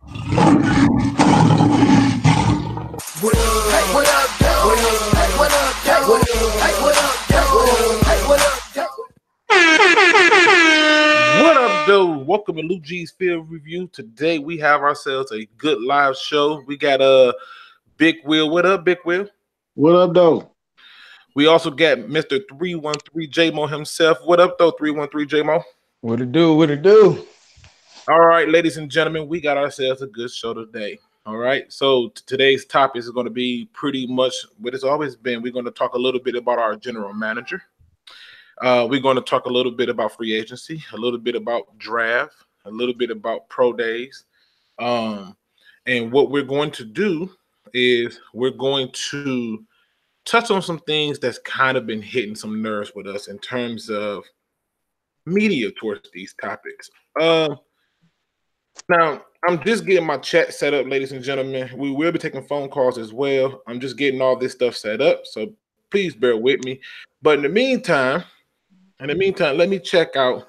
What up, what up, what up, what up, what up, What up, though? Welcome to Lou G's Field Review. Today we have ourselves a good live show. We got Big Will. What up, Big Will? What up, though? We also got Mr. 313 JMO himself. What up, though, 313 JMO? What it do? What it do? All right, ladies and gentlemen, we got ourselves a good show today. All right, so today's topic is going to be pretty much what it's always been. We're going to talk a little bit about our general manager. We're going to talk a little bit about free agency, a little bit about draft, a little bit about pro days. And what we're going to do is we're going to touch on some things that's kind of been hitting some nerves with us in terms of media towards these topics. Now, I'm just getting my chat set up, ladies and gentlemen. We will be taking phone calls as well. I'm just getting all this stuff set up, so please bear with me. But in the meantime, let me check out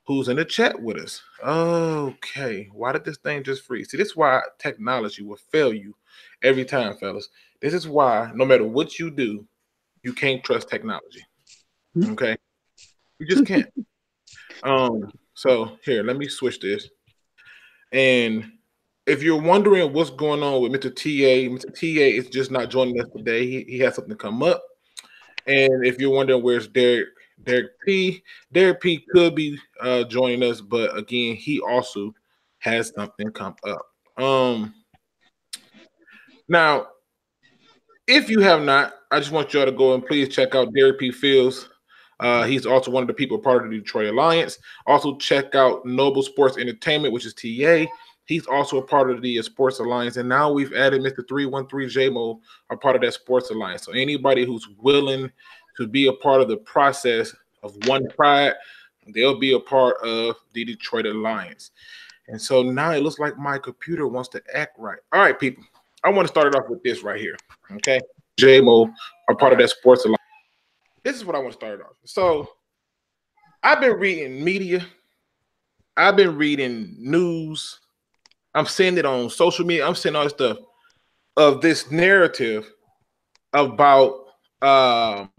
who's in the chat with us. Okay, why did this thing just freeze? See, this is why technology will fail you every time, fellas. This is why no matter what you do, you can't trust technology. Okay, you just can't. So here, let me switch this. And if you're wondering what's going on with Mr. TA is just not joining us today. He has something come up. And if you're wondering where's Derrick P could be joining us, but again, he also has something come up. Now, if you have not, I just want y'all to go and please check out Derrick P Fields. He's also one of the people part of the Detroit Alliance. Also check out Noble Sports Entertainment, which is TA. He's also a part of the Sports Alliance. And now we've added Mr. 313 JMO, a part of that Sports Alliance. So anybody who's willing to be a part of the process of One Pride, they'll be a part of the Detroit Alliance. And so now it looks like my computer wants to act right. All right, people. I want to start it off with this right here. Okay. JMO are part of that Sports Alliance. This is what I want to start off. So I've been reading media. I've been reading news. I'm seeing it on social media. I'm seeing all this stuff of this narrative about the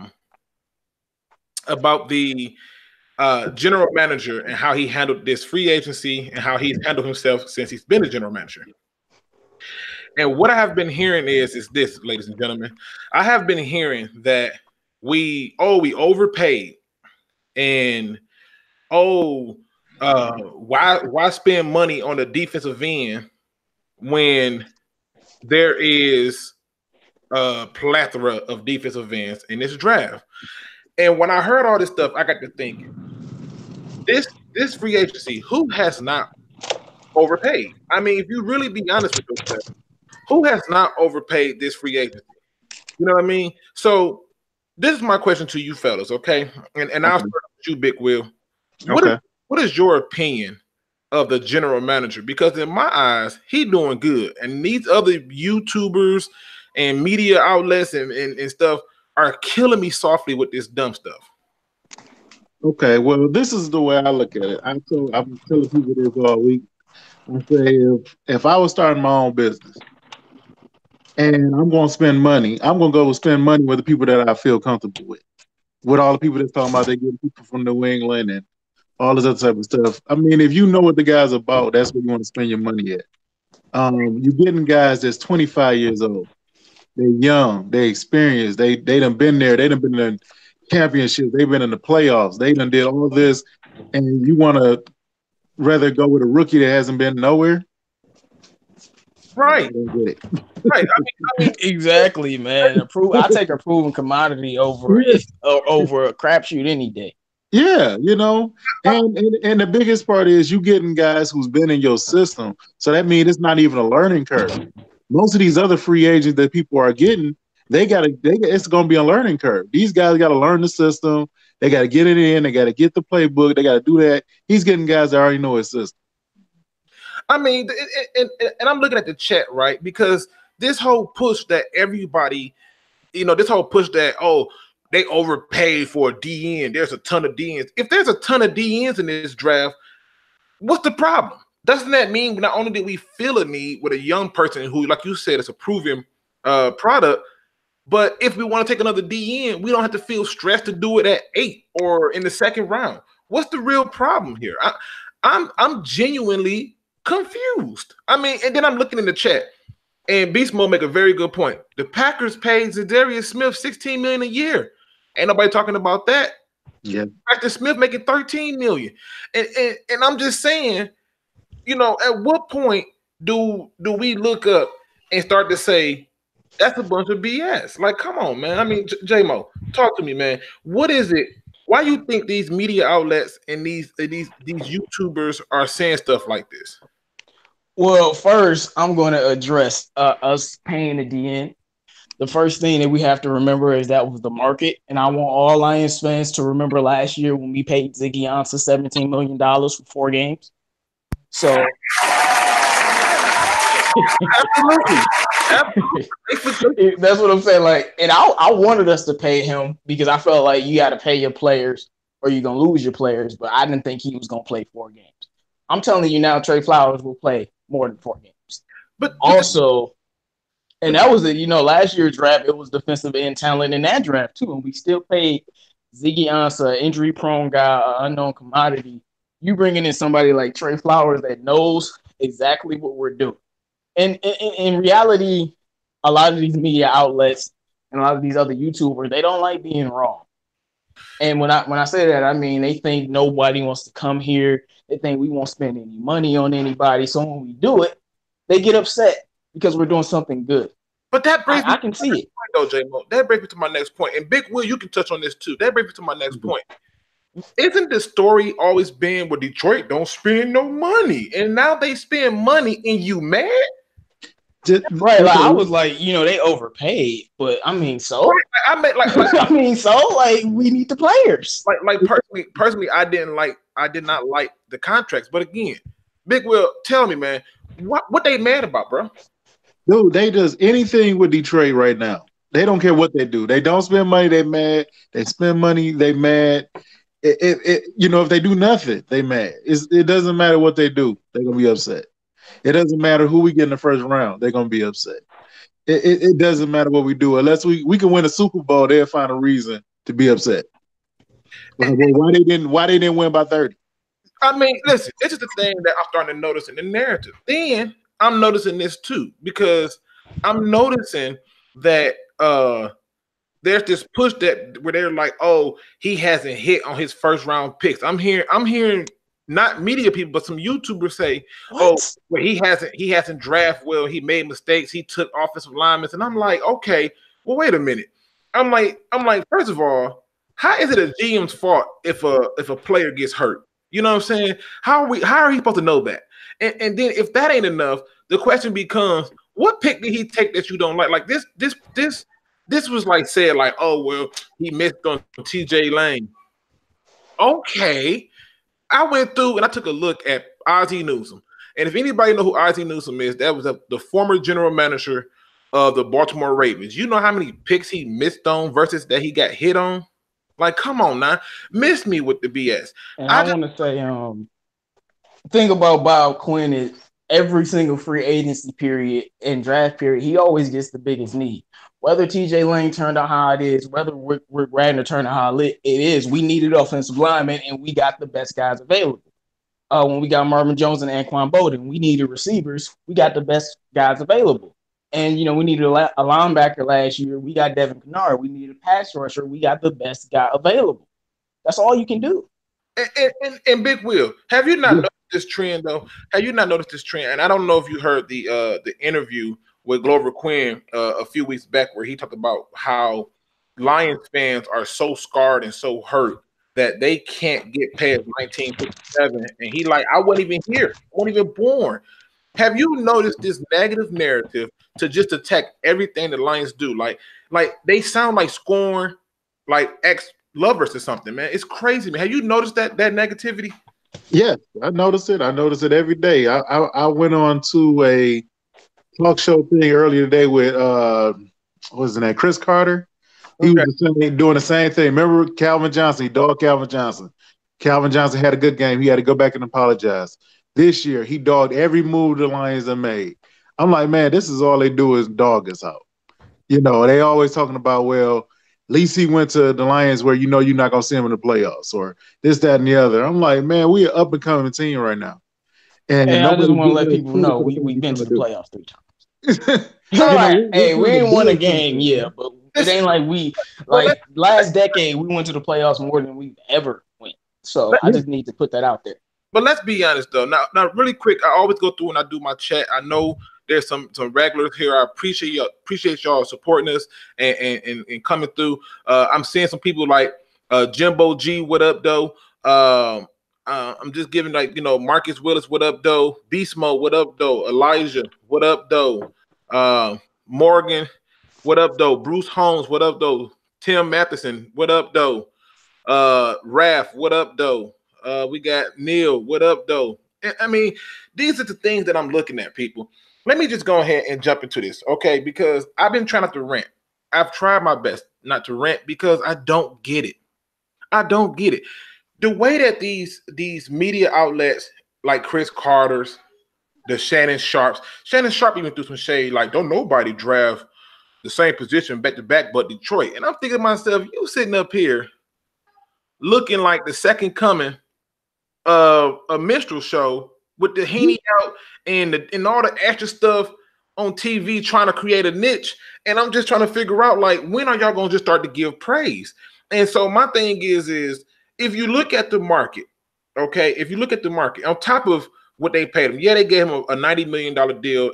general manager and how he handled this free agency and how he's handled himself since he's been a general manager. And what I have been hearing is this, ladies and gentlemen. I have been hearing that we overpaid, and why spend money on the defensive end when there is a plethora of defensive ends in this draft? And when I heard all this stuff, I got to thinking, this free agency, who has not overpaid? I mean, if you really be honest with yourself, who has not overpaid this free agency? You know what I mean? So this is my question to you fellas, okay? And I'll start with you, Big Will. What is your opinion of the general manager? Because in my eyes, he's doing good. And these other YouTubers and media outlets and stuff are killing me softly with this dumb stuff. Okay, well, this is the way I look at it. I'm telling people this all week. I say if I was starting my own business and I'm going to spend money, I'm going to go spend money with the people that I feel comfortable with all the people that's talking about they get people from New England and all this other type of stuff. I mean, if you know what the guy's about, that's where you want to spend your money at. You're getting guys that's 25 years old. They're young. They're experienced. They done been there. They done been in championships. They've been in the playoffs. They done did all this, and you want to rather go with a rookie that hasn't been nowhere? Right. Right. I mean, exactly, man. I take a proven commodity over a crapshoot any day. Yeah, you know, and the biggest part is you getting guys who's been in your system. So that means it's not even a learning curve. Most of these other free agents that people are getting, it's going to be a learning curve. These guys got to learn the system. They got to get it in. They got to get the playbook. They got to do that. He's getting guys that already know his system. I mean, and I'm looking at the chat, right? Because this whole push that everybody, this whole push that, they overpaid for a DN. There's a ton of DNs. If there's a ton of DNs in this draft, what's the problem? doesn't that mean not only did we feel a need with a young person who, like you said, is a proven product, but if we want to take another DN, we don't have to feel stressed to do it at 8 or in the second round. What's the real problem here? I'm genuinely confused. I mean, and then I'm looking in the chat, and Beast Mode make a very good point. The Packers paid Zadarius Smith $16 million a year. Ain't nobody talking about that. Yeah, Preston Smith making $13 million, and I'm just saying, you know, at what point do we look up and start to say that's a bunch of BS? Like, come on, man. I mean, JMO, talk to me, man. What is it? Why you think these media outlets and these YouTubers are saying stuff like this? Well, first, I'm going to address us paying the DN. The first thing that we have to remember is that was the market. And I want all Lions fans to remember last year when we paid Ziggy Ansah $17 million for 4 games. So absolutely. That's what I'm saying. Like, and I wanted us to pay him because I felt like you got to pay your players or you're going to lose your players. But I didn't think he was going to play 4 games. I'm telling you now, Trey Flowers will play more than 4 games. But also, and that was it. You know, last year's draft, it was defensive end talent in that draft too, and we still paid Ziggy Ansah, injury-prone guy, unknown commodity. You bringing in somebody like Trey Flowers that knows exactly what we're doing. And in reality, a lot of these media outlets and a lot of these other YouTubers, they don't like being wrong. And when I say that, I mean they think nobody wants to come here. They think we won't spend any money on anybody. So when we do it, they get upset because we're doing something good. But that brings I can see it. Though, J-Mo, that brings me to my next point. And Big Will, you can touch on this too. That brings me to my next point. Isn't the story always been where Detroit don't spend no money, and now they spend money and you mad? Right, like I was like, you know, they overpaid, but I mean, so I mean, like I mean, so like we need the players. Like personally, I did not like the contracts. But again, Big Will, tell me, man, what they mad about, bro? Dude, they does anything with Detroit right now. They don't care what they do. They don't spend money, they mad. They spend money, they mad. You know, if they do nothing, they mad. It doesn't matter what they do, they're gonna be upset. It doesn't matter who we get in the first round, they're gonna be upset. It doesn't matter what we do, unless we can win a Super Bowl, they'll find a reason to be upset. Like, well, why they didn't win by 30? I mean, listen, this is the thing that I'm starting to notice in the narrative. Then I'm noticing this too, because I'm noticing that there's this push that where they're like, oh, he hasn't hit on his first round picks. I'm hearing not media people, but some YouTubers say, what? Oh, well, he hasn't drafted well, he made mistakes, he took offensive linemen. And I'm like, okay, well, wait a minute. I'm like, first of all, how is it a GM's fault if a player gets hurt? You know what I'm saying? How are he supposed to know that? And then if that ain't enough, the question becomes, what pick did he take that you don't like? Like this was like said, like, oh, well, he missed on TJ Lane. Okay. I went through and I took a look at Ozzie Newsome. And if anybody know who Ozzie Newsome is, that was the former general manager of the Baltimore Ravens. You know how many picks he missed on versus that he got hit on? Like, come on now. Miss me with the BS. And I want to say, the thing about Bob Quinn is every single free agency period and draft period, he always gets the biggest need. Whether TJ Lane turned out how it is, whether Rick Radner turned out how it is, we needed offensive linemen, and we got the best guys available. When we got Marvin Jones and Anquan Bolden, we needed receivers. We got the best guys available. And, you know, we needed a linebacker last year. We got Devin Kennard. We needed a pass rusher. We got the best guy available. That's all you can do. And Big Will, have you not noticed this trend, though? Have you not noticed this trend? And I don't know if you heard the interview with Glover Quinn a few weeks back where he talked about how Lions fans are so scarred and so hurt that they can't get past 1957. And he like, I wasn't even here. I wasn't even born. Have you noticed this negative narrative to just attack everything the Lions do? Like they sound like scorn, like ex-lovers or something, man. It's crazy, man. Have you noticed that negativity? Yes, I notice it. I notice it every day. I went on to a talk show thing earlier today with what was his name? Cris Carter. He was doing the same thing. Remember Calvin Johnson? He dogged Calvin Johnson. Calvin Johnson had a good game. He had to go back and apologize. This year, he dogged every move the Lions have made. I'm like, man, this is all they do is dog us out. You know, they always talking about, well, at least he went to the Lions where you know you're not going to see him in the playoffs or this, that, and the other. I'm like, man, we an up-and-coming team right now. And And I just nobody want to gives let us people credit know for the things we've we been trying to to the do. playoffs 3 times. You know, Right. Hey, we trying to didn't win a build game, something, yeah, man. but it ain't like we Well, like last decade we went to the playoffs more than we've ever went. So I just need to put that out there. but let's be honest though. Now, really quick, I always go through when I do my chat. I know there's some regulars here. I appreciate y'all supporting us and coming through. I'm seeing some people like Jimbo G. What up, though? I'm just giving Marcus Willis. What up, though? Beast Mode. What up, though? Elijah. What up, though? Morgan. What up, though? Bruce Holmes. What up, though? Tim Matheson. What up, though? Raph. What up, though? We got Neil. What up, though? I mean, these are the things that I'm looking at, people. Let me just go ahead and jump into this, okay? Because I've been trying not to rant. I've tried my best not to rant because I don't get it. I don't get it. The way that these media outlets like Cris Carter's, the Shannon Sharp even threw some shade like, don't nobody draft the same position back to back but Detroit. And I'm thinking to myself, you sitting up here looking like the second coming of a minstrel show with the henny out and all the extra stuff on TV trying to create a niche. And I'm just trying to figure out, like, when are y'all going to just start to give praise? And so my thing is if you look at the market, okay, if you look at the market, on top of what they paid him, yeah, they gave him a $90 million deal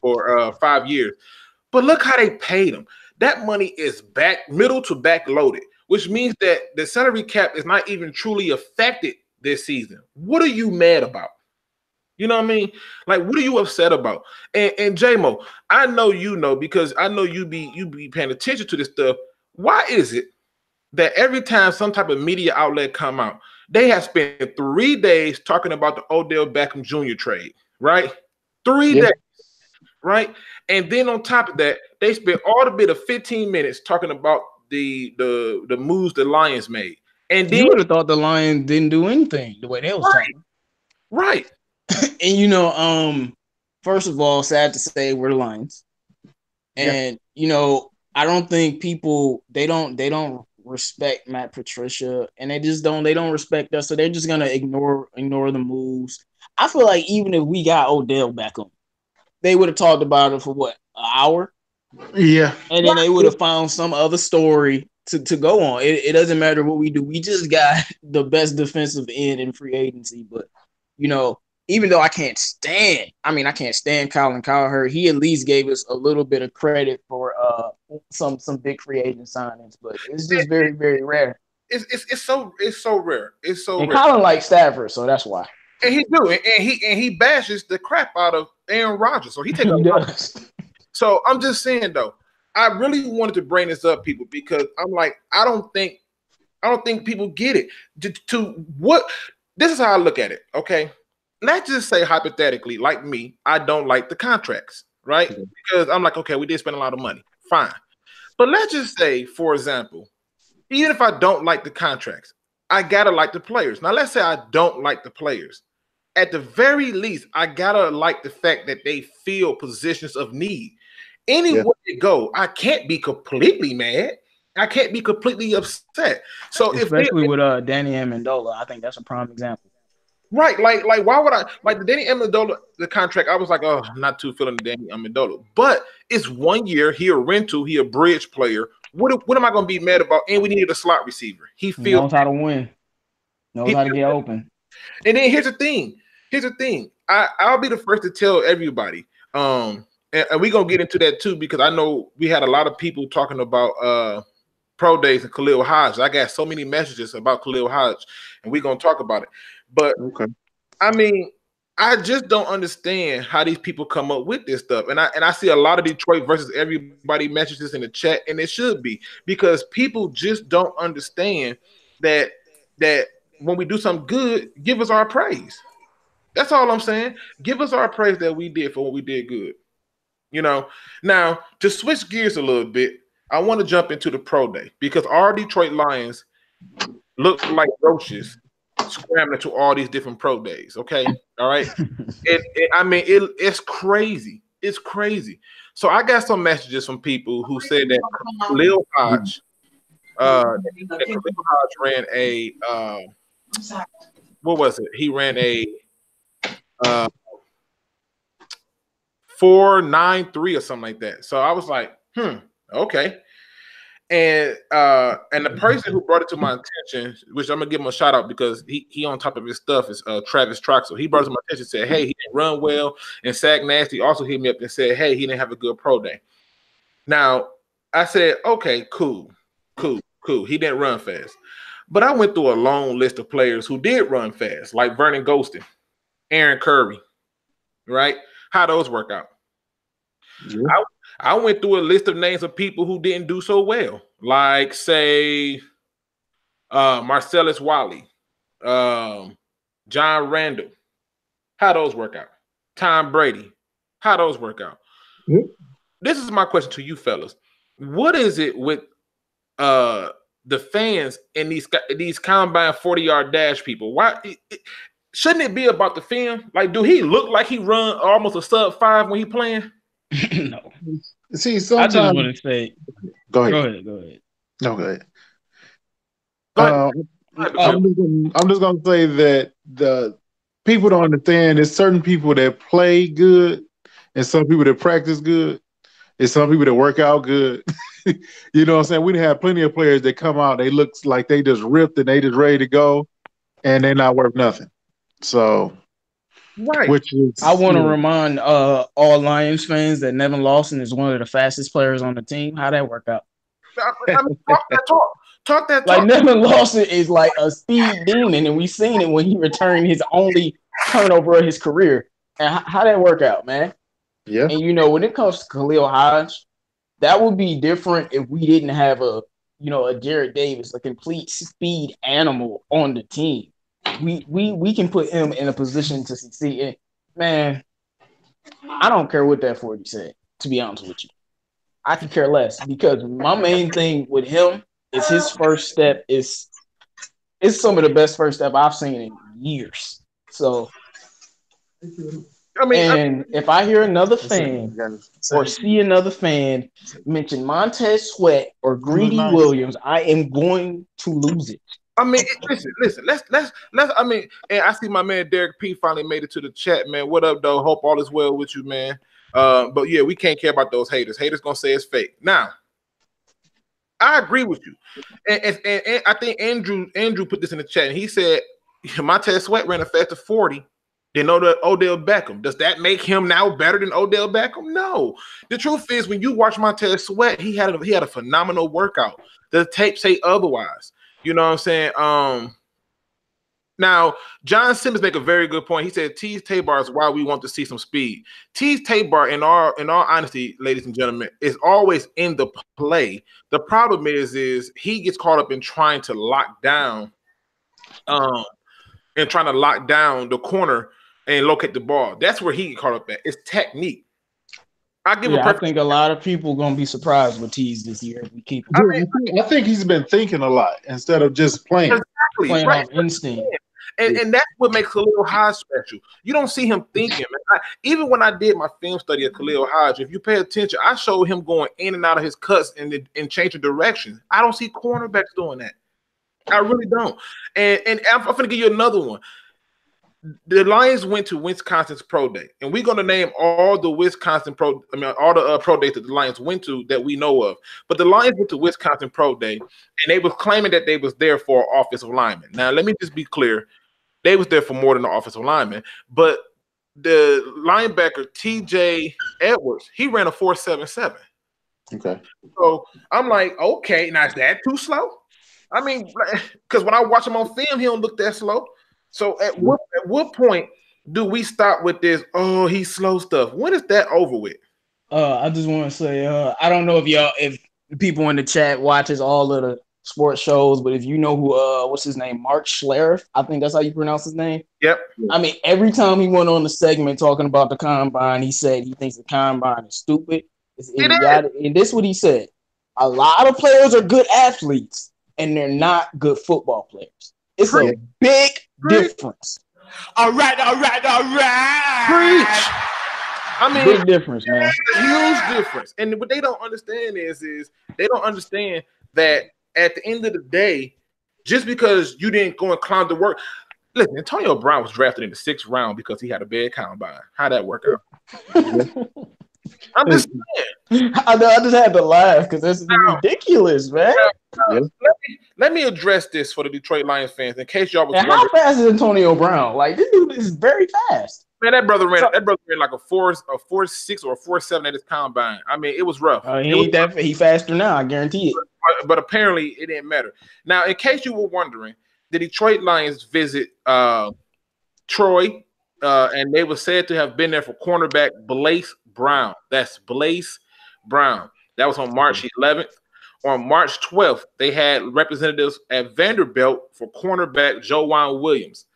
for 5 years. But look how they paid him. That money is middle to back loaded, which means that the salary cap is not even truly affected this season. What are you mad about? You know what I mean? Like, what are you upset about? And JMO, I know you know, because I know you be paying attention to this stuff. Why is it that every time some type of media outlet come out, they have spent 3 days talking about the Odell Beckham Jr. trade, right? 3 days, right? And then on top of that, they spent all the bit of 15 minutes talking about the moves the Lions made. And then You would have thought the Lions didn't do anything the way they was talking. Right. And first of all, sad to say we're the Lions. And I don't think people they don't respect Matt Patricia, and they don't respect us, so they're just gonna ignore the moves. I feel like even if we got Odell Beckham, they would have talked about it for what, an hour? Yeah. And then they would have found some other story to go on. It doesn't matter what we do. We just got the best defensive end in free agency. But, even though I can't stand Colin Cowherd, he at least gave us a little bit of credit for some big free agent signings. But it's just very, very rare. It's so rare. It's so and rare. Colin likes Stafford, so that's why. And he do, and he bashes the crap out of Aaron Rodgers. So he takes a lot. So I'm just saying though, I really wanted to bring this up, people, because I'm like, I don't think people get it. This is how I look at it. Okay, let's just say hypothetically, like me, I don't like the contracts, right? Mm-hmm. Because I'm like, okay, we did spend a lot of money, fine. But let's just say, for example, even if I don't like the contracts, I gotta like the players. Now, let's say I don't like the players. At the very least, I gotta like the fact that they fill positions of need. Anywhere they go, I can't be completely mad. I can't be completely upset. So especially with Danny Amendola, I think that's a prime example. Right, like why would I like the Danny Amendola the contract? I was like, oh, I'm not too feeling the Danny Amendola, but it's 1 year. He a rental. He a bridge player. What am I going to be mad about? And we needed a slot receiver. He knows how to win. Knows how to get open. And then here's the thing. I'll be the first to tell everybody. And we're gonna get into that too, because I know we had a lot of people talking about pro days and Khalil Hodge. I got so many messages about Khalil Hodge, and we're gonna talk about it. But okay. I mean, I just don't understand how these people come up with this stuff. And I see a lot of Detroit versus everybody messages in the chat, and it should be, because people just don't understand that when we do something good, give us our praise. That's all I'm saying. Give us our praise that we did for what we did good. Now, to switch gears a little bit, I want to jump into the pro day, because our Detroit Lions look like roaches scrambling to all these different pro days. Okay, all right. It's crazy. It's crazy. So I got some messages from people who said that Khalil Hodge, ran a what was it? He ran a 4.93 or something like that. So I was like, okay. And the person who brought it to my attention, which I'm gonna give him a shout out because he on top of his stuff, is Travis Troxel. He brought it to my attention, said, hey, he didn't run well, and Sack Nasty also hit me up and said, hey, he didn't have a good pro day. Now I said, okay, cool. He didn't run fast, but I went through a long list of players who did run fast, like Vernon Ghostin, Aaron Curry, right? How those work out? Yeah. I went through a list of names of people who didn't do so well, like, say, Marcellus Wiley, John Randall. How those work out? Tom Brady. How those work out? Mm-hmm. This is my question to you fellas. What is it with the fans and these combine 40-yard dash people? Why shouldn't it be about the film? Like, do he look like he run almost a sub-5 when he playing? No. See, sometimes I just want to say, go ahead. No, go ahead. I'm just gonna say that the people don't understand. There's certain people that play good, and some people that practice good, and some people that work out good. You know what I'm saying? We have plenty of players that come out, they look like they just ripped and they just ready to go, and they're not worth nothing. So. Right. Which is, I want to remind all Lions fans that Nevin Lawson is one of the fastest players on the team. How'd that work out? Talk that talk. Like, Nevin Lawson is like a speed demon, and we seen it when he returned his only turnover of his career. And how'd that work out, man? Yeah. And when it comes to Khalil Hodge, that would be different if we didn't have a Jarrett Davis, a complete speed animal on the team. We can put him in a position to succeed. And, man, I don't care what that 40 said, to be honest with you. I could care less, because my main thing with him is his first step is some of the best first step I've seen in years. So, if I hear another fan or see another fan mention Montez Sweat or Greedy Williams, I am going to lose it. I mean, listen. Let's. I mean, and I see my man Derrick P finally made it to the chat, man. What up, though? Hope all is well with you, man. But yeah, we can't care about those haters. Haters gonna say it's fake. Now, I agree with you, and I think Andrew put this in the chat, and he said Montez Sweat ran a faster 40 than Odell Beckham. Does that make him now better than Odell Beckham? No. The truth is, when you watch Montez Sweat, he had a phenomenal workout. The tape say otherwise. You know what I'm saying? Now, John Simmons make a very good point. He said Tease Tabar is why we want to see some speed. Tease Tabar, in all honesty, ladies and gentlemen, is always in the play. The problem is he gets caught up in trying to lock down the corner and locate the ball. That's where he get caught up at. It's technique. I think a lot of people gonna be surprised with Tease this year if we keep him. I think he's been thinking a lot instead of just playing. Exactly. Playing off instinct. And that's what makes Khalil Hodge special. You don't see him thinking, man. Even when I did my film study of Khalil Hodge, if you pay attention, I showed him going in and out of his cuts and changing direction. I don't see cornerbacks doing that. I really don't. And I'm going to give you another one. The Lions went to Wisconsin's pro day, and we're going to name all the pro days that the Lions went to that we know of. But the Lions went to Wisconsin pro day, and they was claiming that they was there for offensive lineman. Now, let me just be clear. They was there for more than the offensive lineman, but the linebacker, TJ Edwards, he ran a 4.77. Okay. So I'm like, okay, now is that too slow? I mean, because when I watch him on film, he don't look that slow. So at what point do we stop with this? Oh, he's slow stuff. When is that over with? I just want to say, I don't know if the people in the chat watches all of the sports shows, but if you know who, what's his name, Mark Schlereth, I think that's how you pronounce his name. Yep. I mean, every time he went on the segment talking about the combine, he said he thinks the combine is stupid. It's idiotic. And this is what he said: a lot of players are good athletes, and they're not good football players. It's a big difference. All right. Preach. I mean, big difference, man. Huge difference. And what they don't understand is they don't understand that at the end of the day, just because you didn't go and climb the work. Listen, Antonio Brown was drafted in the 6th round because he had a bad combine. How'd that work out? I'm just saying. I just had to laugh because this is ridiculous, man. Let me address this for the Detroit Lions fans in case y'all was wondering. How fast is Antonio Brown? Like, this dude is very fast. Man, that brother ran like a 4.6 or a 4.7 at his combine. I mean, it was rough. He faster now, I guarantee it. But apparently it didn't matter. Now, in case you were wondering, the Detroit Lions visit Troy, and they were said to have been there for cornerback Blaise Brown. That's Blaise Brown. That was on March 11th. On March 12th, they had representatives at Vanderbilt for cornerback Joejuan Williams.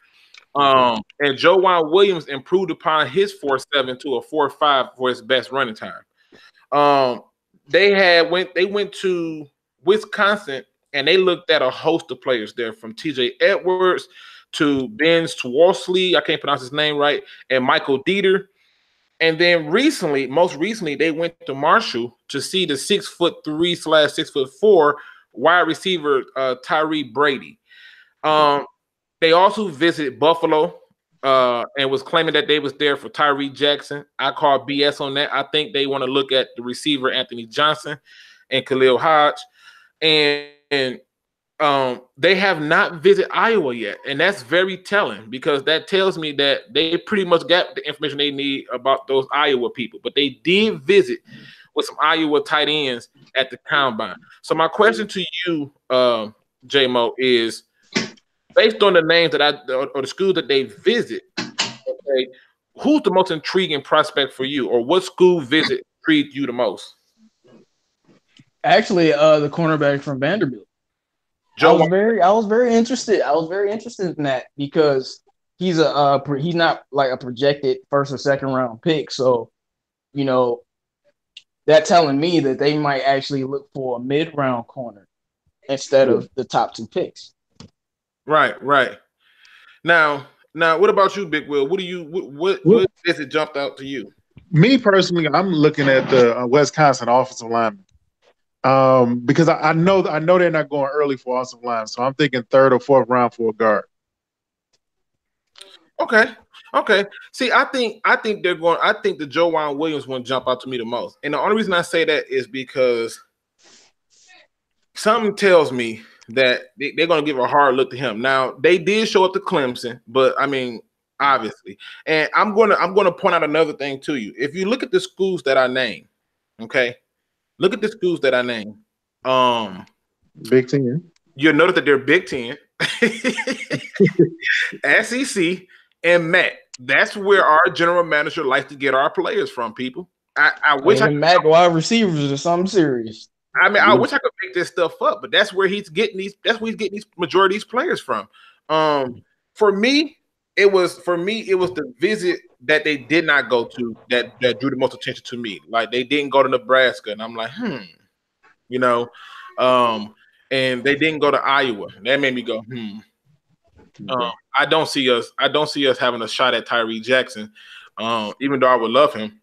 And Joejuan Williams improved upon his 4.7 to a 4.5 for his best running time. They went to Wisconsin, and they looked at a host of players there, from TJ Edwards to Ben Swarsley, I can't pronounce his name right, and Michael Dieter. And then most recently, they went to Marshall to see the 6'3/6'4" wide receiver Tyree Brady. They also visited Buffalo and was claiming that they was there for Tyree Jackson. I call BS on that. I think they want to look at the receiver Anthony Johnson and Khalil Hodge. And they have not visited Iowa yet, and that's very telling because that tells me that they pretty much got the information they need about those Iowa people. But they did visit with some Iowa tight ends at the combine. So my question to you, JMO, is based on the names that or the schools that they visit. Okay, who's the most intriguing prospect for you, or what school visit intrigued you the most? Actually, the cornerback from Vanderbilt. I was very interested. I was very interested in that because he's not like a projected 1st or 2nd round pick. So, that telling me that they might actually look for a mid-round corner instead of the top 2 picks. Right. Now, what about you, Big Will? What is it jumped out to you? Me personally, I'm looking at the Wisconsin offensive lineman. Because I know they're not going early for offensive line, so I'm thinking 3rd or 4th round for a guard. Okay. See, I think they're going. I think the Joejuan Williams one jump out to me the most, and the only reason I say that is because something tells me that they're going to give a hard look to him. Now, they did show up to Clemson, but I mean, obviously, and I'm going to point out another thing to you. If you look at the schools that I named, okay. Look at the schools that I named. Big Ten. You'll notice that they're Big Ten, SEC, and MAC. That's where our general manager likes to get our players from, people. I wish MAC wide receivers or something serious. I mean, I wish I could make this stuff up, but that's where he's getting these. That's where he's getting these majority of these players from. For me, it was the visit that they did not go to that drew the most attention to me. Like, they didn't go to Nebraska, and I'm like, and they didn't go to Iowa. That made me go, I don't see us having a shot at Tyree Jackson, even though I would love him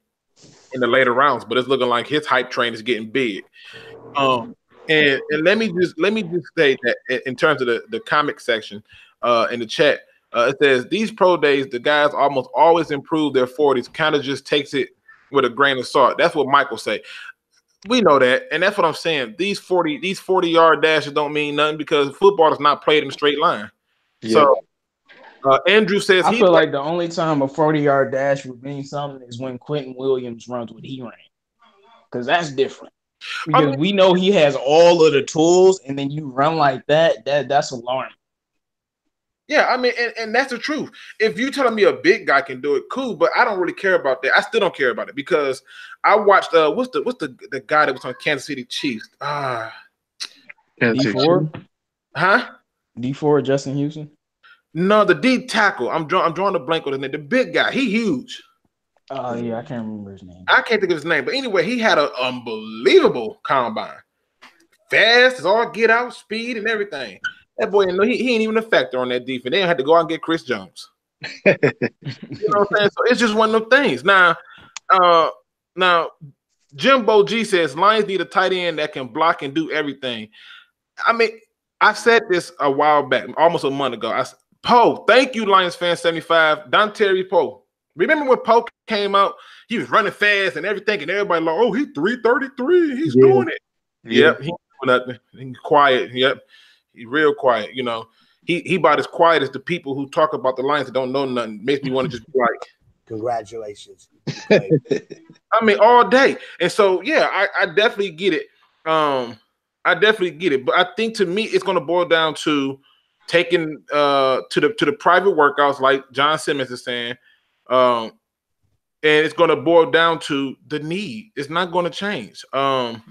in the later rounds. But it's looking like his hype train is getting big. And let me just say that in terms of the comic section in the chat. It says, these pro days, the guys almost always improve their 40s, kind of just takes it with a grain of salt. That's what Michael say. We know that, and that's what I'm saying. These 40-yard dashes don't mean nothing because football is not played in a straight line. Yeah. So Andrew says I feel like the only time a 40-yard dash would mean something is when Quentin Williams runs what he ran, because that's different. Because we know he has all of the tools, and then you run like that's alarming. Yeah, I mean, and that's the truth. If you're telling me a big guy can do it, cool, but I don't really care about that. I still don't care about it because I watched what's the guy that was on Kansas City Chiefs? D4? Huh? D4 Justin Houston? No, the D tackle. I'm drawing a blank on his name. The big guy, he huge. Oh yeah, I can't remember his name. I can't think of his name, but anyway, he had an unbelievable combine. Fast as all get out, speed and everything. That boy, he ain't even a factor on that defense. They had to go out and get Chris Jones. You know what I'm saying? So it's just one of them things. Now, Jimbo G says Lions need a tight end that can block and do everything. I mean, I said this a while back, almost a month ago. Poe, thank you, Lions fan 75. Dontari Poe. Remember when Poe came out? He was running fast and everything, and everybody like, oh, he's 333. He's doing it. Yep, he doing nothing. He's quiet. Yep, he's real quiet. You know, he about as quiet as the people who talk about the Lions that don't know nothing. Makes me want to just be like, congratulations. I mean, all day. And so, yeah, I definitely get it. I definitely get it. But I think to me, it's going to boil down to taking to the private workouts, like John Simmons is saying. And it's going to boil down to the need. It's not going to change. I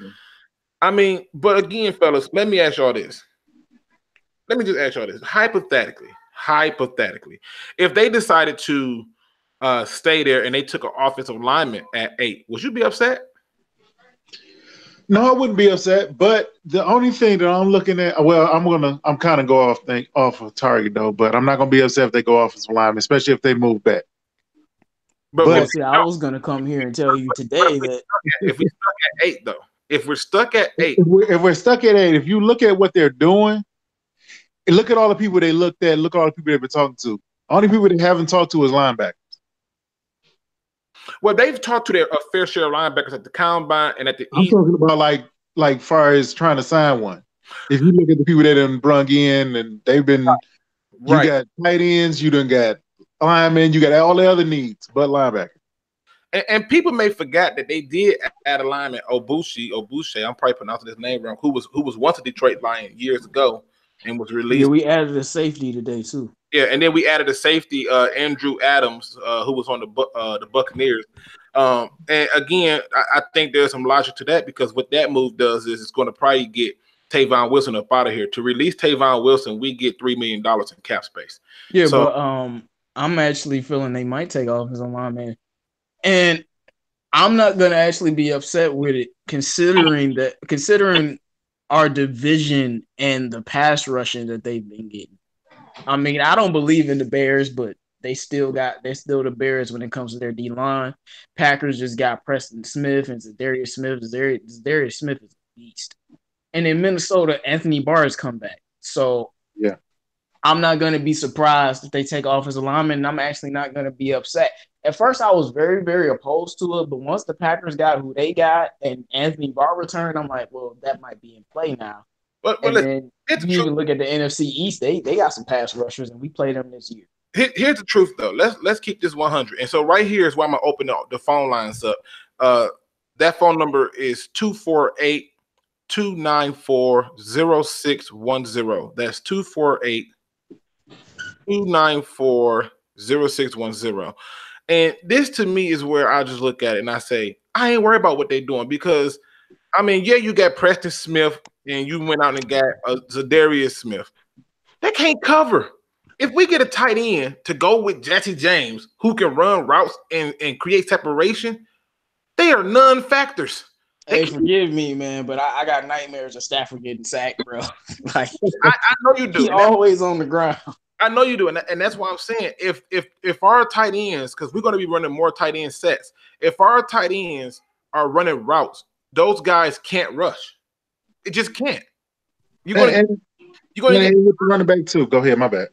mean, but again, fellas, let me ask y'all this. Let me just ask y'all this. Hypothetically, if they decided to stay there and they took an offensive lineman at 8, would you be upset? No, I wouldn't be upset. But the only thing that I'm looking at, well, I'm kind of go off of target though, but I'm not gonna be upset if they go offensive lineman, especially if they move back. But see, I was gonna come here and tell you today that if we're stuck at 8, though, if we're stuck at 8, if you look at what they're doing, and look at all the people they looked at, look at all the people they've been talking to. Only people they haven't talked to is linebackers. Well, they've talked to a fair share of linebackers at the combine and at the. I'm talking about like far as trying to sign one. If you look at the people that done brung in, and they've been, right. You got tight ends, you done got linemen, you got all the other needs, but linebacker. And people may forget that they did add a lineman, Obuche. I'm probably pronouncing his name wrong. Who was once a Detroit Lion years ago and was released. Yeah, we added a safety today too. Yeah, and then we added a safety, Andrew Adams, who was on the Buccaneers. And again, I think there's some logic to that because what that move does is it's going to probably get Tavon Wilson up out of here. To release Tavon Wilson, we get $3 million in cap space. Yeah, so, but I'm actually feeling they might take off his lineman, and I'm not going to actually be upset with it, considering our division and the pass rushing that they've been getting. I mean, I don't believe in the Bears, but they're still the Bears when it comes to their D-line. Packers just got Preston Smith and Zadarius Smith. Zadarius Smith is a beast. And in Minnesota, Anthony Barr has come back. So yeah, I'm not going to be surprised if they take offensive linemen, and I'm actually not going to be upset. At first, I was very, very opposed to it, but once the Packers got who they got and Anthony Barr returned, I'm like, well, that might be in play now. But then you even look at the NFC East, they got some pass rushers, and we played them this year. Here's the truth, though. Let's keep this 100. And so right here is why I'm going to open the phone lines up. That phone number is 248-294-0610. That's 248-294-0610. And this, to me, is where I just look at it and I say, I ain't worried about what they're doing because, I mean, yeah, you got Preston Smith and you went out and got Zadarius Smith. They can't cover. If we get a tight end to go with Jesse James, who can run routes and create separation, they are non-factors. Hey, forgive me, man, but I got nightmares of Stafford getting sacked, bro. Like I know you do. He's always on the ground. I know you do, and that's why I'm saying if our tight ends, because we're going to be running more tight end sets, if our tight ends are running routes, those guys can't rush. It just can't. You're going to get the running back too. Go ahead, my bad.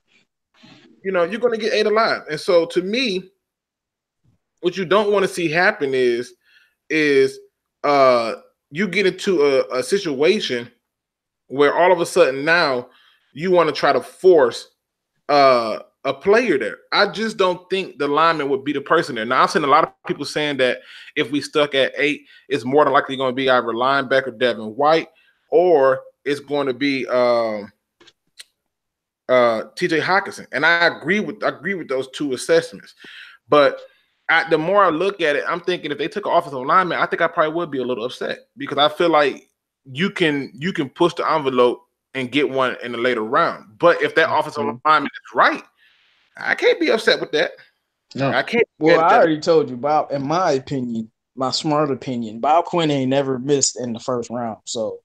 You know, you're going to get 8 alive. And so to me, what you don't want to see happen is you get into a situation where all of a sudden now you want to try to force a player there. I just don't think the lineman would be the person there. Now, I've seen a lot of people saying that if we stuck at 8, it's more than likely going to be either linebacker Devin White or it's going to be TJ Hawkinson, and I agree with those two assessments. But the more I look at it, I'm thinking if they took an offensive lineman, I think I probably would be a little upset because I feel like you can push the envelope and get one in the later round. But if that offensive lineman is right, I can't be upset with that. No, I can't. Well, I already told you, Bob. In my opinion, my smart opinion, Bob Quinn ain't never missed in the first round. So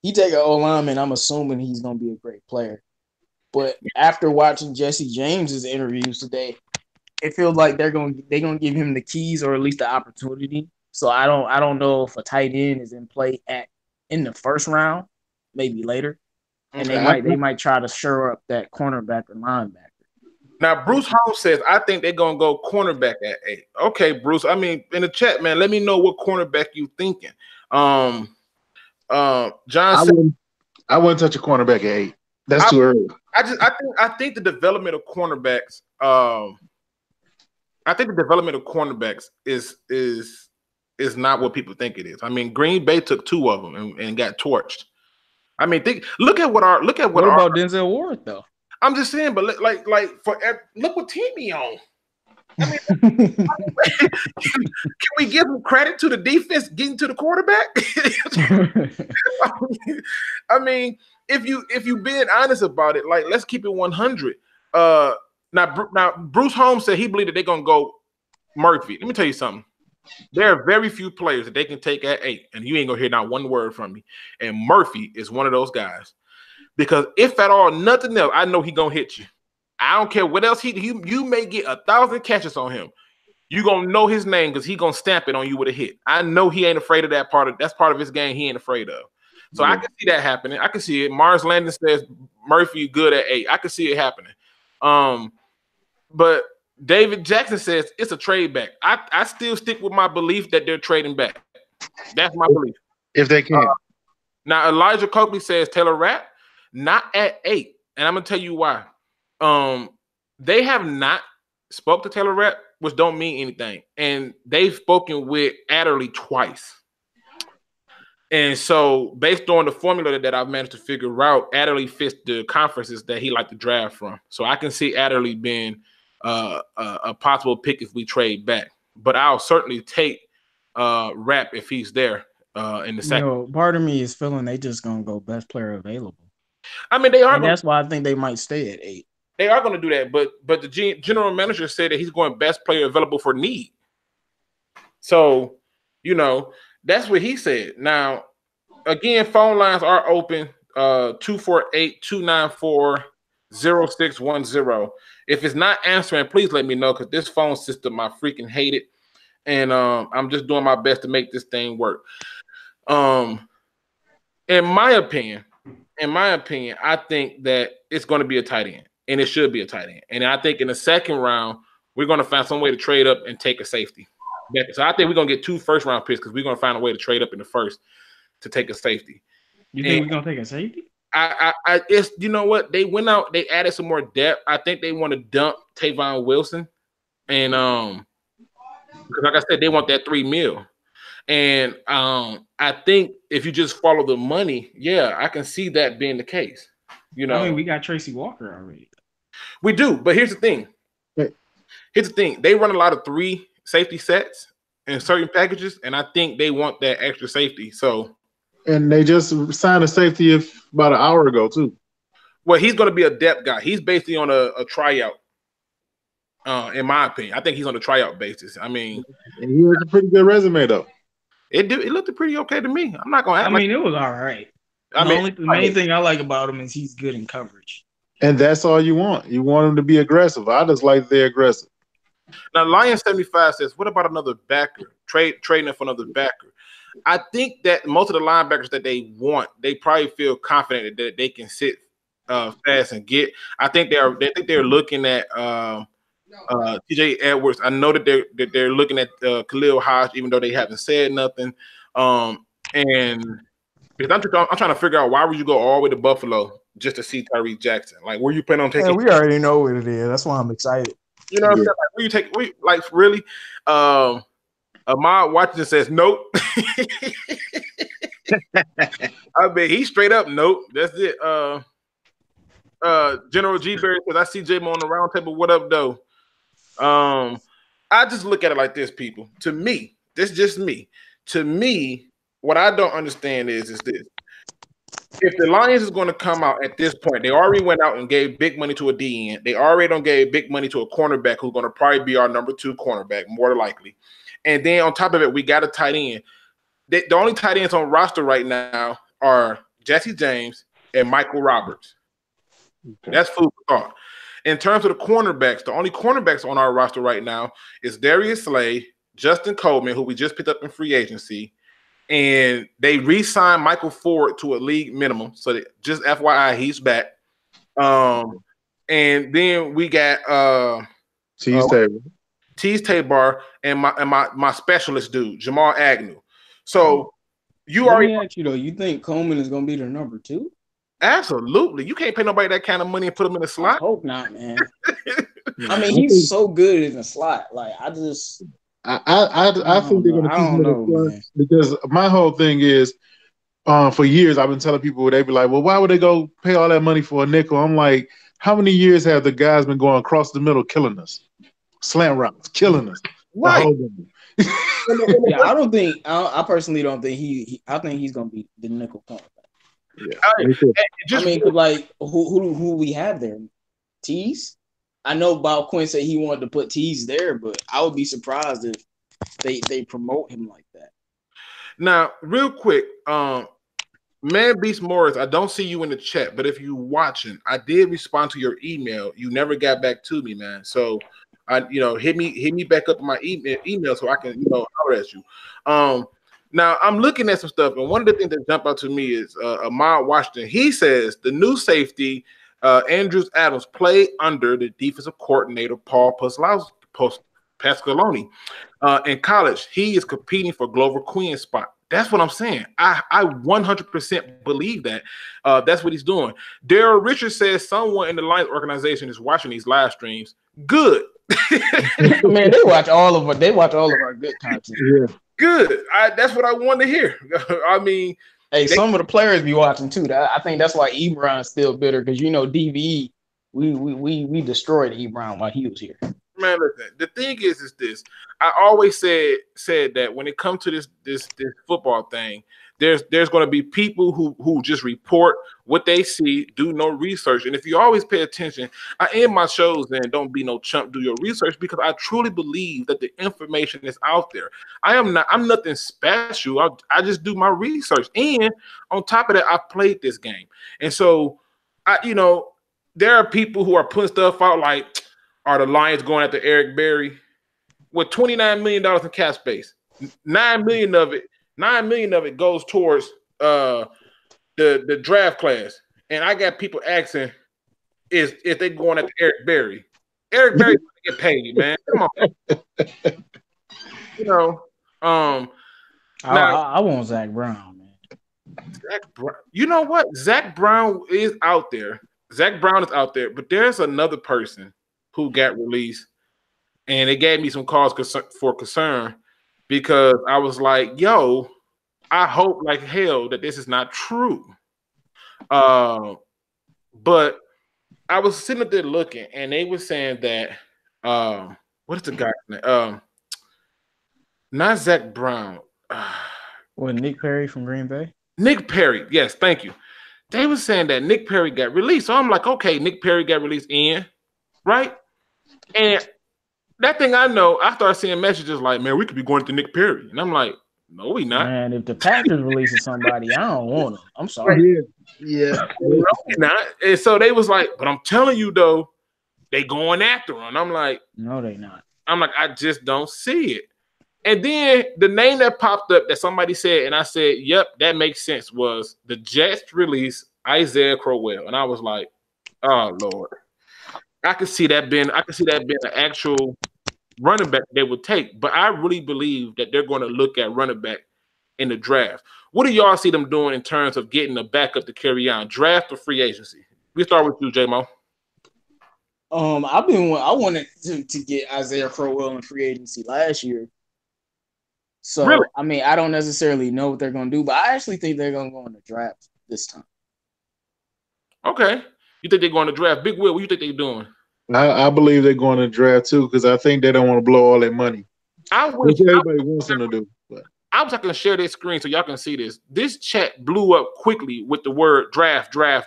he take an O lineman, I'm assuming he's gonna be a great player. But after watching Jesse James's interviews today, it feels like they're gonna give him the keys or at least the opportunity. So I don't know if a tight end is in play in the first round, maybe later, and they might try to shore up that cornerback or linebacker. Now, Bruce Holmes says, I think they're going to go cornerback at 8. Okay, Bruce. I mean, in the chat, man, let me know what cornerback you thinking. John said, I wouldn't touch a cornerback at 8. That's too early. I think the development of cornerbacks, is not what people think it is. I mean, Green Bay took 2 of them and got torched. I mean, look at what about Denzel Ward though? I'm just saying, but look what team he on. I mean, can we give him credit to the defense getting to the quarterback? I mean, if you being honest about it, like let's keep it 100. Now Bruce Holmes said he believed that they're gonna go Murphy. Let me tell you something. There are very few players that they can take at 8, and you ain't gonna hear not one word from me. And Murphy is one of those guys. Because if at all, nothing else, I know he gonna hit you. I don't care what else you may get 1,000 catches on him. You gonna know his name because he gonna stamp it on you with a hit. I know he ain't afraid of that part. That's part of his game. He ain't afraid of. So I can see that happening. I can see it. Mars Landon says Murphy good at 8. I can see it happening. But David Jackson says it's a trade back. I still stick with my belief that they're trading back. That's my belief. If they can. Now Elijah Coakley says Taylor Rapp. Not at 8, and I'm gonna tell you why. They have not spoke to Taylor Rapp, which don't mean anything, and they've spoken with Adderley twice. And so, based on the formula that I've managed to figure out, Adderley fits the conferences that he liked to draft from. So I can see Adderley being a possible pick if we trade back. But I'll certainly take Rapp if he's there in the second. Part of me is feeling they just gonna go best player available. I mean, they are. That's why I think they might stay at 8. They are going to do that, but the general manager said that he's going best player available for need. So, that's what he said. Now, again, phone lines are open. 248-294-0610. If it's not answering, please let me know because this phone system I freaking hate it, and I'm just doing my best to make this thing work. In my opinion, I think that it's going to be a tight end, and it should be a tight end. And I think in the second round, we're going to find some way to trade up and take a safety. So I think we're going to get 2 first-round picks because we're going to find a way to trade up in the first to take a safety. You think we're going to take a safety? It's you know what? They went out, they added some more depth. I think they want to dump Tavon Wilson. And because like I said, they want that $3 million. And I think if you just follow the money, yeah, I can see that being the case. I mean, we got Tracy Walker already. We do, but here's the thing. They run a lot of 3 safety sets in certain packages, and I think they want that extra safety. So, and they just signed a safety about an hour ago too. Well, he's going to be a depth guy. He's basically on a tryout. In my opinion, I think he's on a tryout basis. I mean, and he has a pretty good resume though. It looked pretty okay to me. I'm not gonna. It was all right. The main thing I like about him is he's good in coverage. And that's all you want. You want him to be aggressive. I just like they're aggressive. Now, Lion 75 says, "What about another backer? Trading for another backer?" I think that most of the linebackers that they want, they probably feel confident that they can sit fast and get. I think they're looking at TJ Edwards. I know that they're looking at Khalil Hodge, even though they haven't said nothing. And because I'm trying to figure out why would you go all the way to Buffalo just to see Tyree Jackson? Like, where you planning on taking? Yeah, we already know what it is. That's why I'm excited. You know what I'm saying? Like, where you take? Like, really? Ahmad Washington says nope. I mean, he straight up nope. That's it. General G Berry says, I see JMO on the round table. What up, though? I just look at it like this, people. To me, this is just me. To me, what I don't understand is this. If the Lions is going to come out at this point, they already went out and gave big money to a DN. They already don't gave big money to a cornerback who's going to probably be our number 2 cornerback, more likely. And then on top of it, we got a tight end. The only tight ends on roster right now are Jesse James and Michael Roberts. Okay. That's food for thought. In terms of the cornerbacks, the only cornerbacks on our roster right now is Darius Slay, Justin Coleman, who we just picked up in free agency, and they re-signed Michael Ford to a league minimum. So that, just FYI, he's back. And then we got Tease Tabar and my specialist dude, Jamal Agnew. So you Let already me ask you though, you think Coleman is gonna be their number 2? absolutely. You can't pay nobody that kind of money and put them in the I slot. hope not, man. I mean, he's so good in the slot. Like, I think they're going to keep him in the slot because my whole thing is, for years I've been telling people, they be like, "Well, why would they go pay all that money for a nickel?" I'm like, how many years have the guys been going across the middle, killing us, slant routes, killing us? Right. Yeah, I personally don't think I think he's gonna be the nickel cornerback. Yeah. I mean, like, who we have there? Tease? I know Bob Quinn said he wanted to put Tease there, but I would be surprised if they promote him like that. Now, real quick, Man Beast Morris, I don't see you in the chat, but if you watching, I did respond to your email. You never got back to me, man. So hit me back up in my email so I can, holler at you. Now I'm looking at some stuff, and one of the things that jump out to me is Ahmad Washington. He says the new safety, Andrews Adams, played under the defensive coordinator Paul Pasqualoni in college. He is competing for Glover Queen's spot. That's what I'm saying. I 100% believe that. That's what he's doing. Daryl Richards says someone in the Lions organization is watching these live streams. Good. Man, they watch all of our good content. Yeah. Good. That's what I want to hear. I mean, hey, some of the players be watching too. I think that's why Ebron's still bitter because DVE, we destroyed Ebron while he was here. Man, listen. The thing is this. I always said that when it comes to this football thing, there's going to be people who just report what they see, do no research. And if you always pay attention, I end my shows and don't be no chump, do your research, because I truly believe that the information is out there. I'm nothing special. I just do my research. And on top of that, I played this game. And so there are people who are putting stuff out like, are the Lions going after Eric Berry with $29 million in cap space? $9 million of it goes towards the draft class. And I got people asking if they going after Eric Berry. Eric Berry get paid, man. Come on. I want Zach Brown, man. Zach Brown. You know what? Zach Brown is out there. Zach Brown is out there, but there's another person who got released, and it gave me some cause for concern because I was like, yo, I hope like hell that this is not true. But I was sitting up there looking, and they were saying that what is the guy's name? Not Zach Brown. Nick Perry from Green Bay? Nick Perry, yes, thank you. They were saying that Nick Perry got released. So I'm like, okay, Nick Perry got released right? And that thing I know, I started seeing messages like, man, we could be going to Nick Perry. And I'm like, no, we not. Man, if the Packers releasing somebody, I don't want them. I'm sorry. Yeah. No, we not. And so they was like, but I'm telling you, though, they going after him. And I'm like, no, they not. I'm like, I just don't see it. And then the name that popped up that somebody said, and I said, yep, that makes sense, was the Jets release Isaiah Crowell. And I was like, oh, Lord. I could see that being an actual running back they would take, but I really believe that they're going to look at running back in the draft. What do y'all see them doing in terms of getting a backup to carry on, draft or free agency? We start with you, JMO. I wanted to get Isaiah Crowell in free agency last year. So really? I mean, I don't necessarily know what they're going to do, but I actually think they're going to go in the draft this time. Okay. You think they're going to draft? Big Will, what you think they're doing? I believe they're going to draft too because I think they don't want to blow all their money. Which everybody wants them to do. But. I was going to share this screen so y'all can see this. This chat blew up quickly with the word draft. Yeah.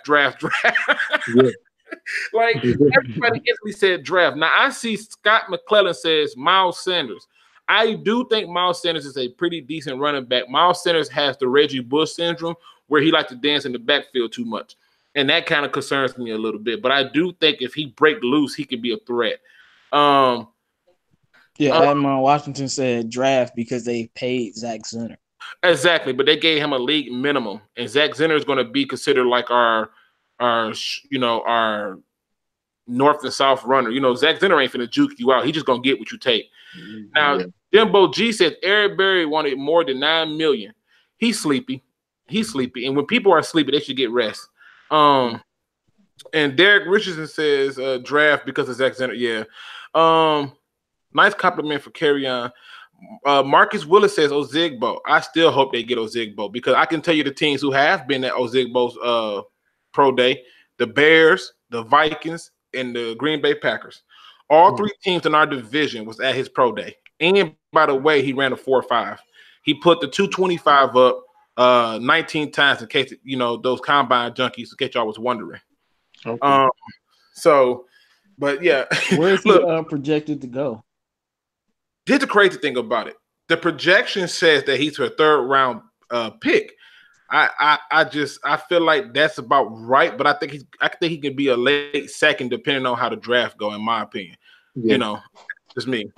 Like everybody instantly said draft. Now I see Scott McClellan says Miles Sanders. I do think Miles Sanders is a pretty decent running back. Miles Sanders has the Reggie Bush syndrome where he likes to dance in the backfield too much. And that kind of concerns me a little bit. But I do think if he break loose, he could be a threat. Admiral Washington said draft because they paid Zach Zenner. Exactly, but they gave him a league minimum, and Zach Zenner is going to be considered like our north and south runner. Zach Zenner ain't finna juke you out. He just gonna get what you take. Now, Jimbo G said Eric Berry wanted more than $9 million. He's sleepy. And when people are sleepy, they should get rest. And Derek Richardson says draft because of Zach Zenner. Yeah. Nice compliment for Carry On. Marcus Willis says Ozigbo. I still hope they get Ozigbo because I can tell you the teams who have been at Ozigbo's pro day: the Bears, the Vikings, and the Green Bay Packers. All three teams in our division was at his pro day. And by the way, he ran a 4.5. He put the 225 up 19 times in case those combine junkies, in case y'all was wondering. Okay. But yeah, where is he projected to go? Here's the crazy thing about it. The projection says that he's a third round pick. I feel like that's about right, but I think he can be a late second depending on how the draft go, in my opinion. Yeah. Just me.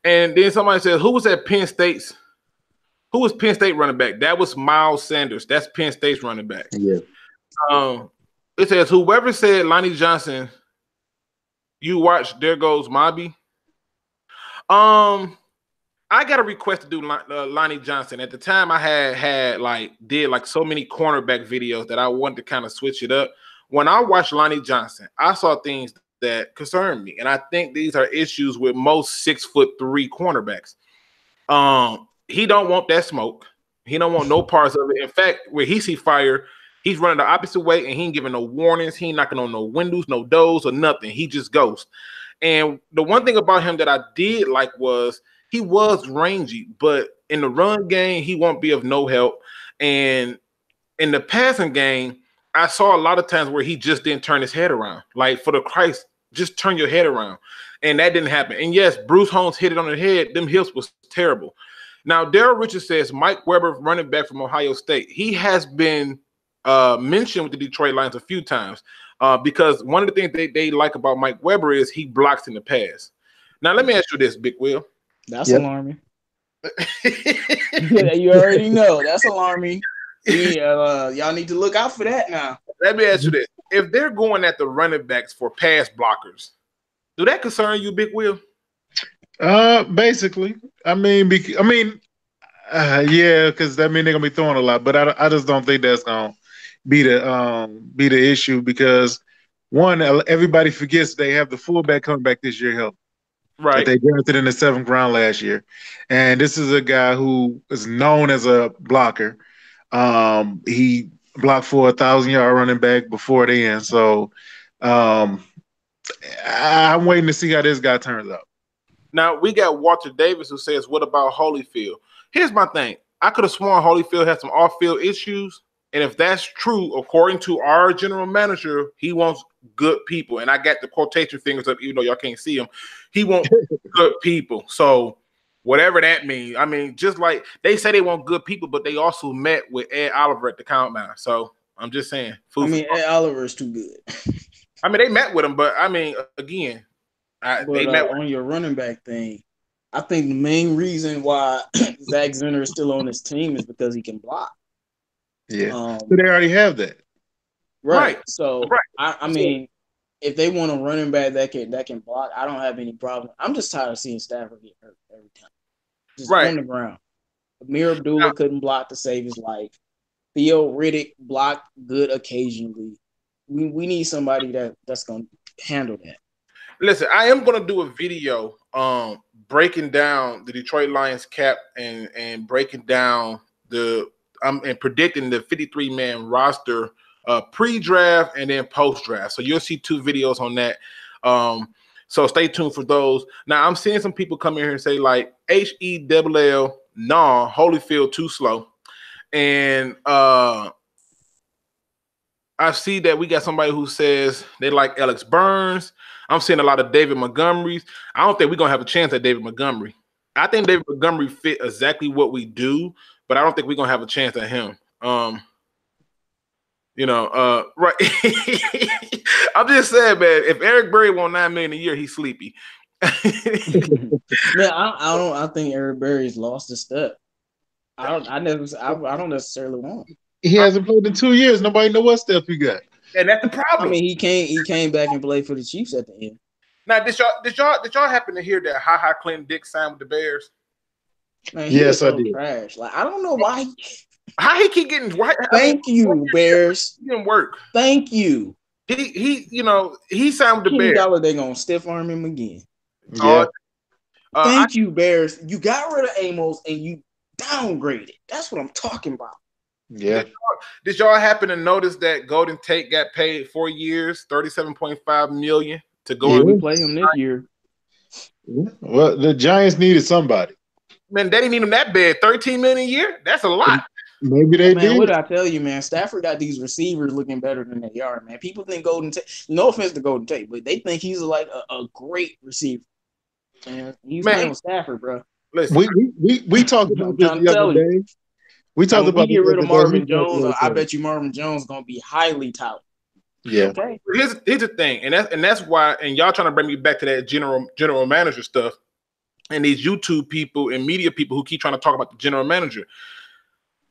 And then somebody says, who was at Penn State's? Who was Penn State running back? That was Miles Sanders. That's Penn State's running back. Yeah. It says, whoever said Lonnie Johnson, you watch There Goes Mobby. I got a request to do Lonnie Johnson. At the time, I did so many cornerback videos that I wanted to kind of switch it up. When I watched Lonnie Johnson, I saw things that concerned me, and I think these are issues with most 6'3" cornerbacks. He don't want that smoke. He don't want no parts of it. In fact, where he see fire, he's running the opposite way, and he ain't giving no warnings. He ain't knocking on no windows, no doors, or nothing. He just goes. And the one thing about him that I did like was he was rangy, but in the run game, he won't be of no help. And in the passing game, I saw a lot of times where he just didn't turn his head around. Like, for the Christ, just turn your head around. And that didn't happen. And yes, Bruce Holmes hit it on the head. Them hips was terrible. Now, Daryl Richards says Mike Weber, running back from Ohio State, he has been mentioned with the Detroit Lions a few times because one of the things they like about Mike Weber is he blocks in the pass. Now, let me ask you this, Big Will. That's alarming. You already know. That's alarming. Y'all need to look out for that now. Let me ask you this. If they're going at the running backs for pass blockers, do that concern you, Big Will? Basically. Yeah, because that means they're gonna be throwing a lot. But I just don't think that's gonna be the issue because one, everybody forgets they have the fullback coming back this year healthy. Right. That they drafted in the 7th round last year. And this is a guy who is known as a blocker. He blocked for 1,000-yard running back before the end. So I'm waiting to see how this guy turns out. Now, we got Walter Davis who says, what about Holyfield? Here's my thing. I could have sworn Holyfield had some off-field issues. And if that's true, according to our general manager, he wants good people. And I got the quotation fingers up, even though y'all can't see them. He wants good people. So whatever that means. I mean, just like they say they want good people, but they also met with Ed Oliver at the combine. So I'm just saying. Ed Oliver is too good. I mean, they met with him, but I mean, again, they met on your running back thing. I think the main reason why Zach Zenner is still on his team is because he can block. Yeah, but they already have that. Right. So, I mean, if they want a running back that can block, I don't have any problem. I'm just tired of seeing Stafford get hurt every time. Just on the ground. Amir Abdullah couldn't block to save his life. Theo Riddick blocked good occasionally. We need somebody that's going to handle that. Listen, I am going to do a video breaking down the Detroit Lions cap and breaking down and predicting the 53-man roster pre-draft and then post-draft. So you'll see 2 videos on that. So stay tuned for those. Now, I'm seeing some people come in here and say, like, HELL, nah, Holyfield too slow. And I see that we got somebody who says they like Alex Burns. I'm seeing a lot of David Montgomerys. I don't think we're going to have a chance at David Montgomery. I think David Montgomery fit exactly what we do, but I don't think we're going to have a chance at him. Right. I'm just saying, man, if Eric Berry won $9 million a year, he's sleepy. Man, I think Eric Berry's lost a step. I don't necessarily want him. He hasn't played in 2 years. Nobody know what step he got. And that's the problem. I mean, he came back and played for the Chiefs at the end. Now, did y'all happen to hear that Ha Clinton Dix signed with the Bears? Man, Yes, I so did. trash. Like, I don't know why. How he keep getting why? Thank you, Bears. He didn't work. Thank you. He signed with the Kenny Bears. Galladay gonna stiff arm him again. Yeah. Thank you, Bears. You got rid of Amos and you downgraded. That's what I'm talking about. Yeah. Did y'all happen to notice that Golden Tate got paid 4 years, $37.5 million to go and we play him this year? Yeah. Well, the Giants needed somebody. Man, they didn't need him that bad. $13 million a year? That's a lot. Maybe they did. What did I tell you, man? Stafford got these receivers looking better than they are, man. People think Golden Tate, no offense to Golden Tate, but they think he's like a great receiver. Man, he's playing with Stafford, bro. Listen, we talked about this the other day. We talked about get rid of Marvin Jones. I bet you Marvin Jones is gonna be highly touted. Yeah. Okay. Here's the thing, and that's why. And y'all trying to bring me back to that general manager stuff, and these YouTube people and media people who keep trying to talk about the general manager.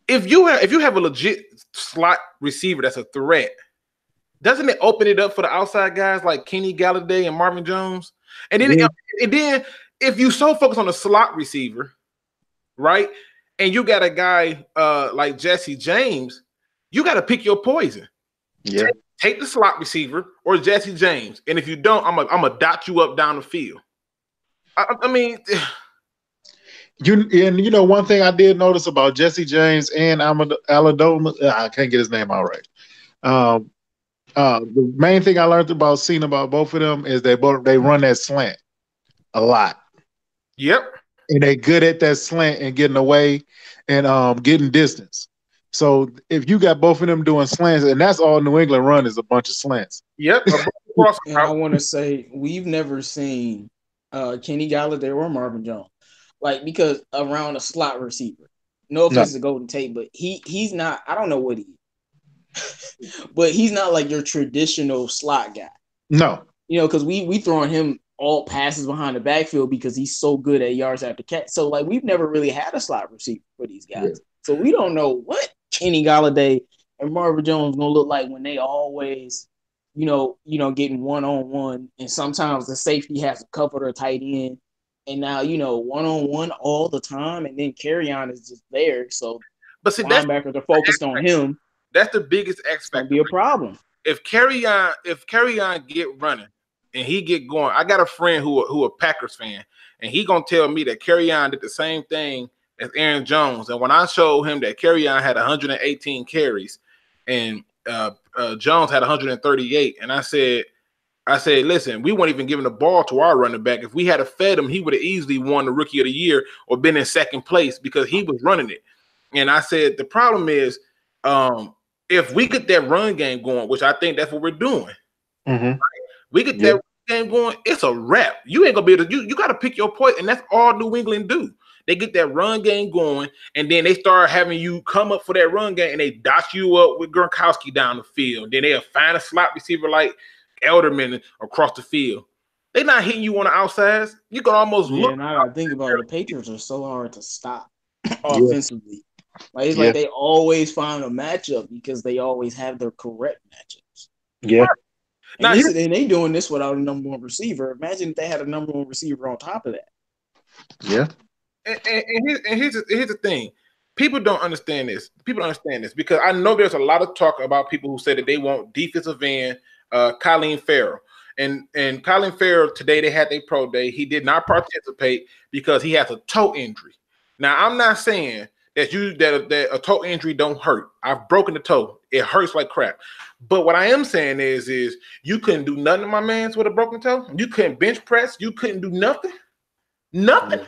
If you have a legit slot receiver that's a threat, doesn't it open it up for the outside guys like Kenny Galladay and Marvin Jones? And then if you so focus on the slot receiver, right? And you got a guy like Jesse James, you got to pick your poison. Yeah. Take the slot receiver or Jesse James. And if you don't, I'm gonna dot you up down the field. I mean, one thing I did notice about Jesse James and Amendola, I can't get his name out right. The main thing I learned seeing about both of them is they run that slant a lot. Yep. And they're good at that slant and getting away and getting distance. So if you got both of them doing slants, and that's all New England run is a bunch of slants. Yep. And I want to say we've never seen Kenny Galladay or Marvin Jones, like, because around a slot receiver. No offense to Golden Tate, but he's not. I don't know what he is, but he's not like your traditional slot guy. No, because we throwing him all passes behind the backfield because he's so good at yards after catch. So like we've never really had a slot receiver for these guys. Yeah. So we don't know what Kenny Galladay and Marvin Jones gonna look like when they always, getting 1-on-1, and sometimes the safety has to cover their tight end, and now 1-on-1 all the time, and then Kerryon is just there. So, but see, linebackers are focused on him. That's the biggest X factor. Be a problem if Kerryon get running and he get going. I got a friend who a Packers fan, and he gonna tell me that Kerryon did the same thing as Aaron Jones. And when I showed him that Kerryon had 118 carries and Jones had 138, and I said, listen, we weren't even giving the ball to our running back. If we had fed him, he would have easily won the Rookie of the Year or been in second place because he was running it. And I said, the problem is, if we get that run game going, which I think that's what we're doing, right? We get that game going, it's a wrap. You ain't gonna be able to. You got to pick your point, and that's all New England do. They get that run game going, and then they start having you come up for that run game, and they dot you up with Gronkowski down the field. Then they'll find a slot receiver like Elderman across the field. They're not hitting you on the outsides. You can almost look. And I gotta think about it. The Patriots are so hard to stop offensively. Like it's like they always find a matchup because they always have their correct matchups. Yeah. And they doing this without a number one receiver. Imagine if they had a number one receiver on top of that. Yeah. And here's the thing. People don't understand this. People don't understand this because I know there's a lot of talk about people who say that they want defensive end Colleen Farrell. And Colin Farrell, today they had their pro day. He did not participate because he has a toe injury. Now, I'm not saying that a toe injury don't hurt. I've broken the toe. It hurts like crap. But what I am saying is you couldn't do nothing, my man, with a broken toe. You couldn't bench press. You couldn't do nothing. Nothing.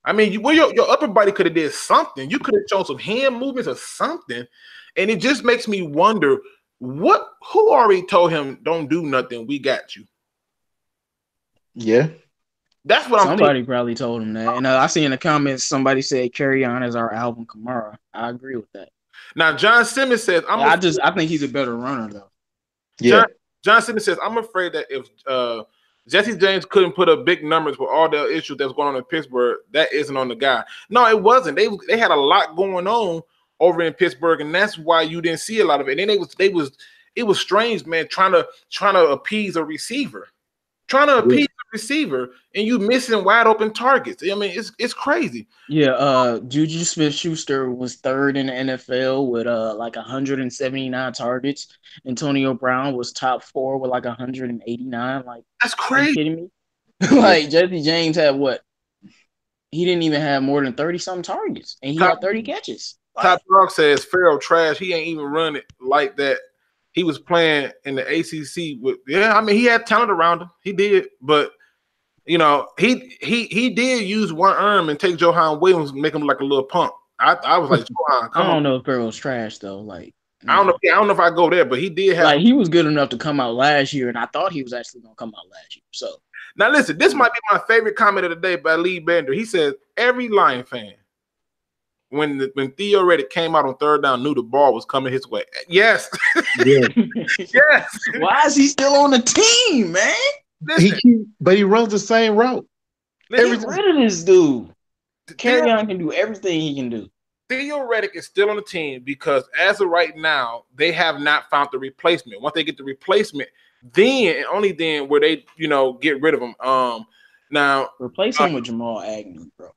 I mean, your upper body could have did something. You could have shown some hand movements or something. And it just makes me wonder, who already told him don't do nothing? We got you. Yeah. That's what somebody probably told him that. And I see in the comments somebody said Kerryon is our Alvin Kamara. I agree with that. Now, John Simmons says, I think he's a better runner though. Yeah. John Simmons says, I'm afraid that if Jesse James couldn't put up big numbers with all the issues that's going on in Pittsburgh, that isn't on the guy. No, it wasn't. They had a lot going on over in Pittsburgh, and that's why you didn't see a lot of it. And then it was strange, man, trying to appease a receiver. And you missing wide open targets. I mean, it's crazy. Yeah, Juju Smith-Schuster was third in the NFL with like 179 targets. Antonio Brown was top 4 with like 189. Like, that's crazy. Are you kidding me? Like Jesse James had what? He didn't even have more than 30-something targets, and he had 30 catches. Top Dog says Farrell trash. He ain't even run it like that. He was playing in the ACC with, I mean, he had talent around him. He did, but you know, he did use one arm and take Johan Williams and make him like a little punk. I was like, Johan, come on. I don't know if Farrell's trash though. Like, I don't know if I go there, but he did have, like, he was good enough to come out last year, and I thought he was actually gonna come out last year. So now listen, this might be my favorite comment of the day by Lee Bender. He says every Lion fan, when Theo Reddick came out on third down, knew the ball was coming his way. Yes. Yeah. Yes. Why is he still on the team, man? But he runs the same route. Get rid of this dude. Kerryon can do everything he can do. Theo Reddick is still on the team because as of right now, they have not found the replacement. Once they get the replacement, then and only then where they, get rid of him. Now replace him with Jamal Agnew, bro.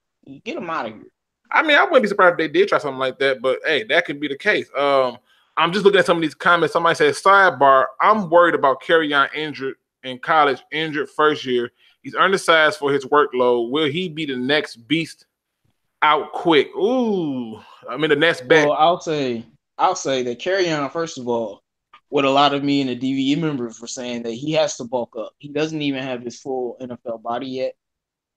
Get him out of here. I mean, I wouldn't be surprised if they did try something like that, but hey, that could be the case. I'm just looking at some of these comments. Somebody says, sidebar, I'm worried about Kerryon injured in college, injured first year. He's undersized for his workload. Will he be the next beast out quick? Ooh, I mean, the next bet. Well, I'll say that Kerryon, first of all, what a lot of me and the DVE members were saying, that he has to bulk up. He doesn't even have his full NFL body yet.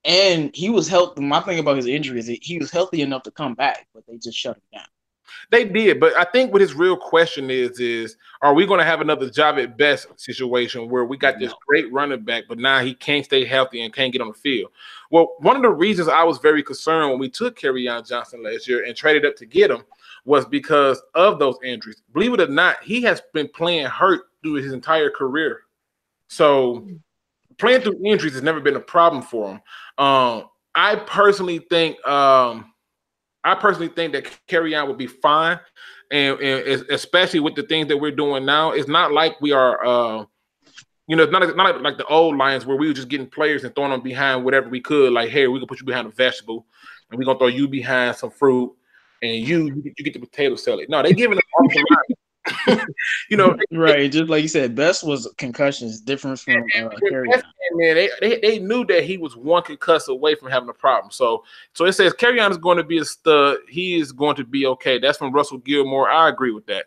And he was healthy. My thing about his injury is he was healthy enough to come back, but they just shut him down. They did, but I think what his real question is are we going to have another Javed Best situation where we got this great running back, but now he can't stay healthy and can't get on the field? Well, one of the reasons I was very concerned when we took Kerryon Johnson last year and traded up to get him was because of those injuries. Believe it or not, he has been playing hurt through his entire career. So playing through injuries has never been a problem for him. I personally think that Kerryon would be fine, and especially with the things that we're doing now. It's not like we are, it's not like the old Lions where we were just getting players and throwing them behind whatever we could. Like, hey, we can put you behind a vegetable, and we're gonna throw you behind some fruit, and you get the potato salad. No, they giving them off the line. Right? Just like you said, Best was concussions, different from Kerryon. Man, they knew that he was one concuss away from having a problem. So it says Kerryon is going to be a stud. He is going to be okay. That's from Russell Gilmore. I agree with that.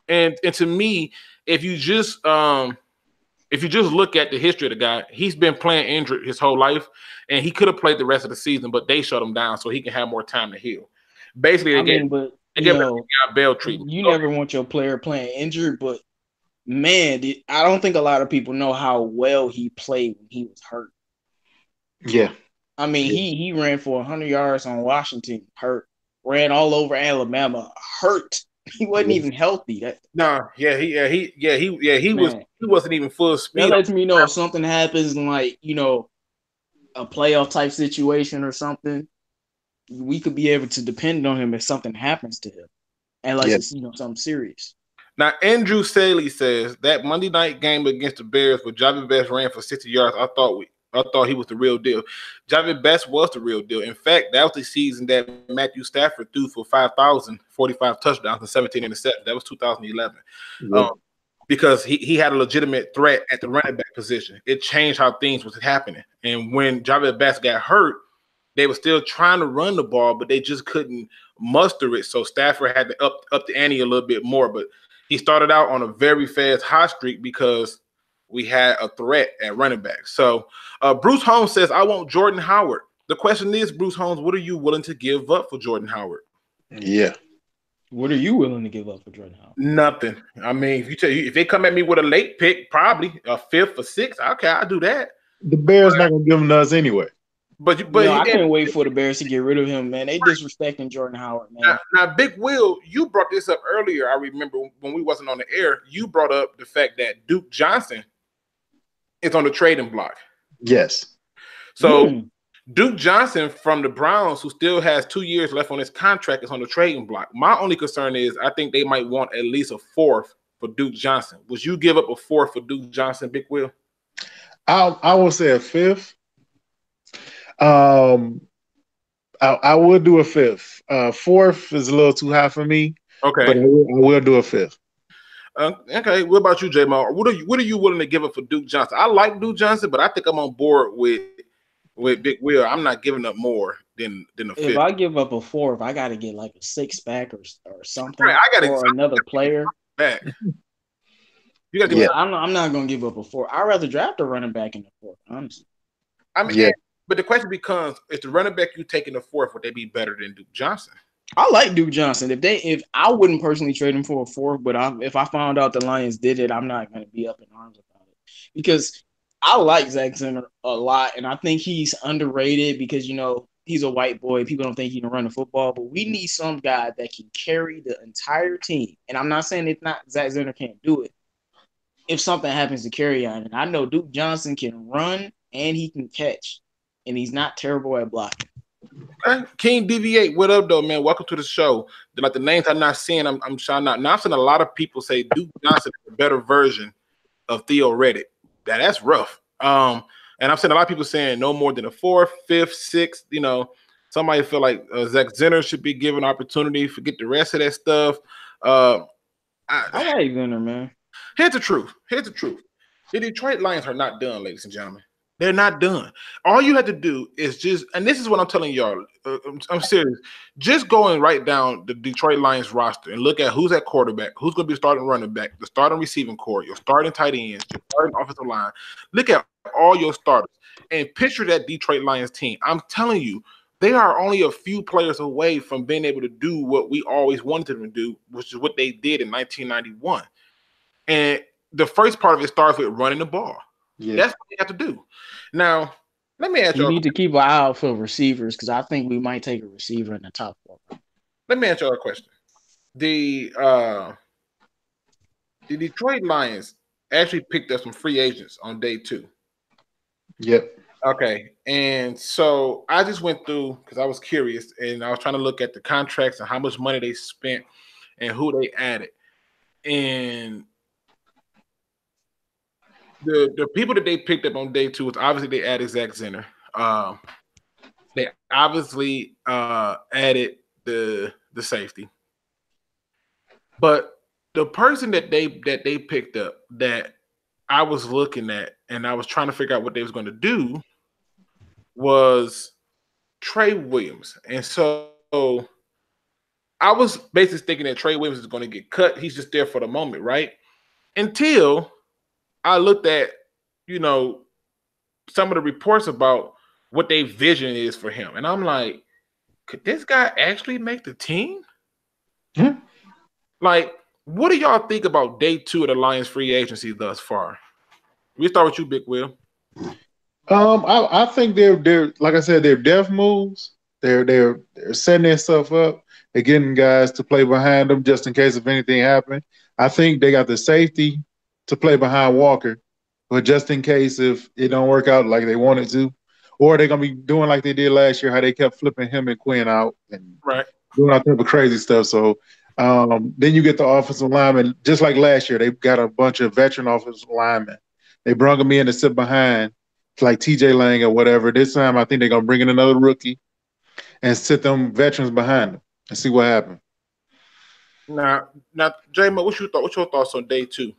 And to me, if you just look at the history of the guy, he's been playing injured his whole life, and he could have played the rest of the season, but they shut him down so he can have more time to heal. Basically, Bell treatment. You never want your player playing injured, but man, I don't think a lot of people know how well he played when he was hurt. Yeah. I mean, he ran for 100 yards on Washington, hurt. Ran all over Alabama, hurt. He wasn't even healthy. He wasn't even full speed. That lets me know if something happens, like, a playoff type situation or something, we could be able to depend on him if something happens to him, and something serious. Now, Andrew Saley says that Monday night game against the Bears where Javed Best ran for 60 yards, I thought he was the real deal. Javed Best was the real deal. In fact, that was the season that Matthew Stafford threw for 5,045 touchdowns and 17 interceptions. That was 2011. Because he had a legitimate threat at the running back position. It changed how things was happening. And when Javed Best got hurt, they were still trying to run the ball, but they just couldn't muster it. So Stafford had to up the ante a little bit more. But he started out on a very fast hot streak because we had a threat at running back. So Bruce Holmes says, I want Jordan Howard. The question is, Bruce Holmes, what are you willing to give up for Jordan Howard? Yeah. What are you willing to give up for Jordan Howard? Nothing. I mean, if they come at me with a late pick, probably a fifth or sixth, okay, I'll do that. The Bears not going to give them to us anyway. I couldn't wait for the Bears to get rid of him, man. They disrespecting Jordan Howard, man. Now, Big Will, you brought this up earlier. I remember when we wasn't on the air, you brought up the fact that Duke Johnson is on the trading block. Yes. So Duke Johnson from the Browns, who still has 2 years left on his contract, is on the trading block. My only concern is I think they might want at least a fourth for Duke Johnson. Would you give up a fourth for Duke Johnson, Big Will? I will say a fifth. I would do a fifth. Fourth is a little too high for me. Okay, but I will do a fifth. Okay, what about you, JMO? What are you willing to give up for Duke Johnson? I like Duke Johnson, but I think I'm on board with Big Will. I'm not giving up more than a fifth. If I give up a fourth, I got to get like a six-pack or something, right, or another player. Back. You got to give. I'm not gonna give up a fourth. I'd rather draft a running back in the fourth, honestly. I mean, but the question becomes: if the running back you take in the fourth, would they be better than Duke Johnson? I like Duke Johnson. If I wouldn't personally trade him for a fourth, but if I found out the Lions did it, I'm not going to be up in arms about it because I like Zach Zenner a lot, and I think he's underrated because he's a white boy. People don't think he can run the football, but we need some guy that can carry the entire team. And I'm not saying Zach Zenner can't do it. If something happens to carry on, and I know Duke Johnson can run and he can catch, and he's not terrible at blocking. King Deviate, what up, though, man? Welcome to the show. Like the names I'm not seeing, I'm shouting out. Now, I've seen a lot of people say Duke Johnson is a better version of Theo Reddick. That's rough. And I've seen a lot of people saying no more than a fourth, fifth, sixth. Somebody feel like Zach Zenner should be given opportunity. Forget the rest of that stuff. I like Zenner, man. Here's the truth. The Detroit Lions are not done, ladies and gentlemen. They're not done. All you have to do is and this is what I'm telling y'all. I'm serious. Just go and write down the Detroit Lions roster and look at who's at quarterback, who's going to be starting running back, the starting receiving core, your starting tight ends, your starting offensive line. Look at all your starters and picture that Detroit Lions team. I'm telling you, they are only a few players away from being able to do what we always wanted them to do, which is what they did in 1991. And the first part of it starts with running the ball. Yeah. That's what you have to do. Now, let me ask you. You need to keep an eye out for receivers because I think we might take a receiver in the top four. Let me ask you a question. The Detroit Lions actually picked up some free agents on day 2. Yep. Okay. And so I just went through because I was curious and I was trying to look at the contracts and how much money they spent and who they added. And the people that they picked up on day 2 was obviously they added Zach Zenner. They obviously added the safety. But the person that they picked up that I was looking at and I was trying to figure out what they was going to do was Trey Williams. And so I was basically thinking that Trey Williams is going to get cut. He's just there for the moment, right? Until I looked at, some of the reports about what their vision is for him. And I'm like, could this guy actually make the team? Hmm? Like, what do y'all think about day 2 of the Lions free agency thus far? We start with you, Big Will. I think they're like I said, they're def moves. They're setting their stuff up. They're getting guys to play behind them just in case if anything happened. I think they got the safety to play behind Walker, but just in case if it don't work out like they wanted to, or they're gonna be doing like they did last year, how they kept flipping him and Quinn out and doing all type of crazy stuff. So then you get the offensive lineman, just like last year, they've got a bunch of veteran offensive linemen. They brought them in to sit behind, like TJ Lang or whatever. This time, I think they're gonna bring in another rookie and sit them veterans behind them and see what happens. Now, JMO, what's your thoughts on day 2?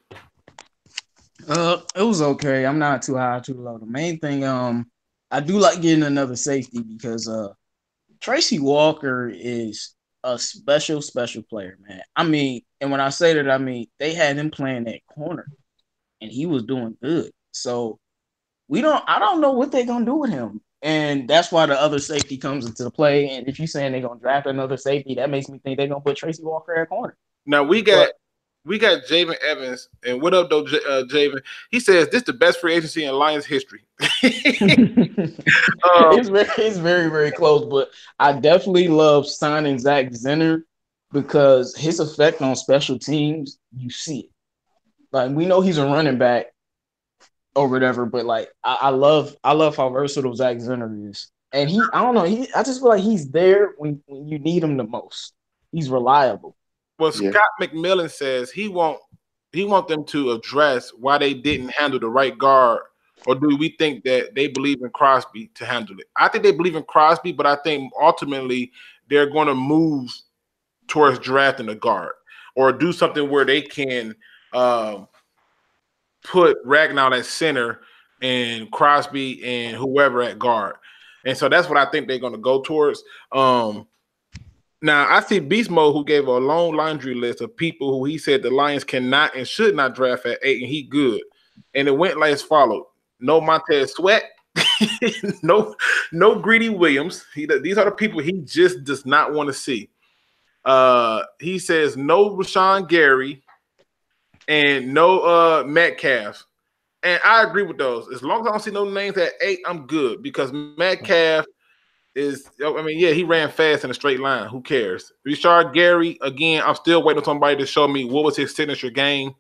It was okay. I'm not too high, too low. The main thing, I do like getting another safety because Tracy Walker is a special player, man. I mean, and when I say that, I mean they had him playing that corner, and he was doing good. So I don't know what they're gonna do with him, and that's why the other safety comes into the play. And if you're saying they're gonna draft another safety, that makes me think they're gonna put Tracy Walker at corner. Now we got We got Javen Evans, and what up, though, Javen? He says this is the best free agency in Lions history. It's very, very close, but I definitely love signing Zach Zenner because his effect on special teams, you see it. Like we know he's a running back or whatever, but like I love how versatile Zach Zenner is, and I don't know, I just feel like he's there when you need him the most. He's reliable. Well, Scott McMillan says he want them to address why they didn't handle the right guard, or do we think that they believe in Crosby to handle it? I think they believe in Crosby, but I think ultimately they're going to move towards drafting a guard or do something where they can put Ragnow at center and Crosby and whoever at guard. And so that's what I think they're going to go towards. Now, I see Beast Mode, who gave a long laundry list of people who he said the Lions cannot and should not draft at 8, and he good. And it went like as followed. No Montez Sweat. no Greedy Williams. These are the people he just does not want to see. He says no Rashawn Gary and no Metcalf. And I agree with those. As long as I don't see no names at 8, I'm good because Metcalf he ran fast in a straight line. Who cares? Rashard Gary, again, I'm still waiting on somebody to show me what was his signature game.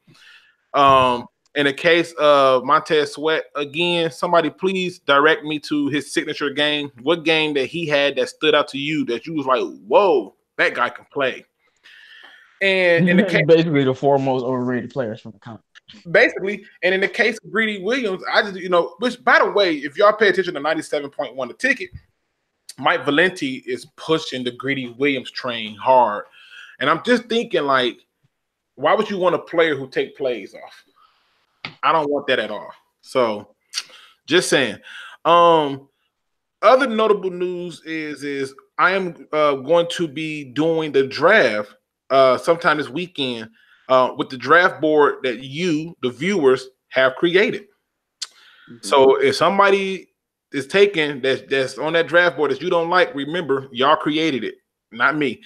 In the case of Montez Sweat, again, somebody please direct me to his signature game. What game that he had that stood out to you that you was like, whoa, that guy can play? And in the case, basically the 4 most overrated players from the country. Basically, and in the case of Greedy Williams, I just, which by the way, if y'all pay attention to 97.1 the ticket, Mike Valenti is pushing the Greedy Williams train hard. And I'm just thinking, like, why would you want a player who take plays off? I don't want that at all. So, just saying. Other notable news is I am going to be doing the draft sometime this weekend with the draft board that you, the viewers, have created. Mm-hmm. So, if somebody is taken that's on that draft board that you don't like, remember, y'all created it, not me.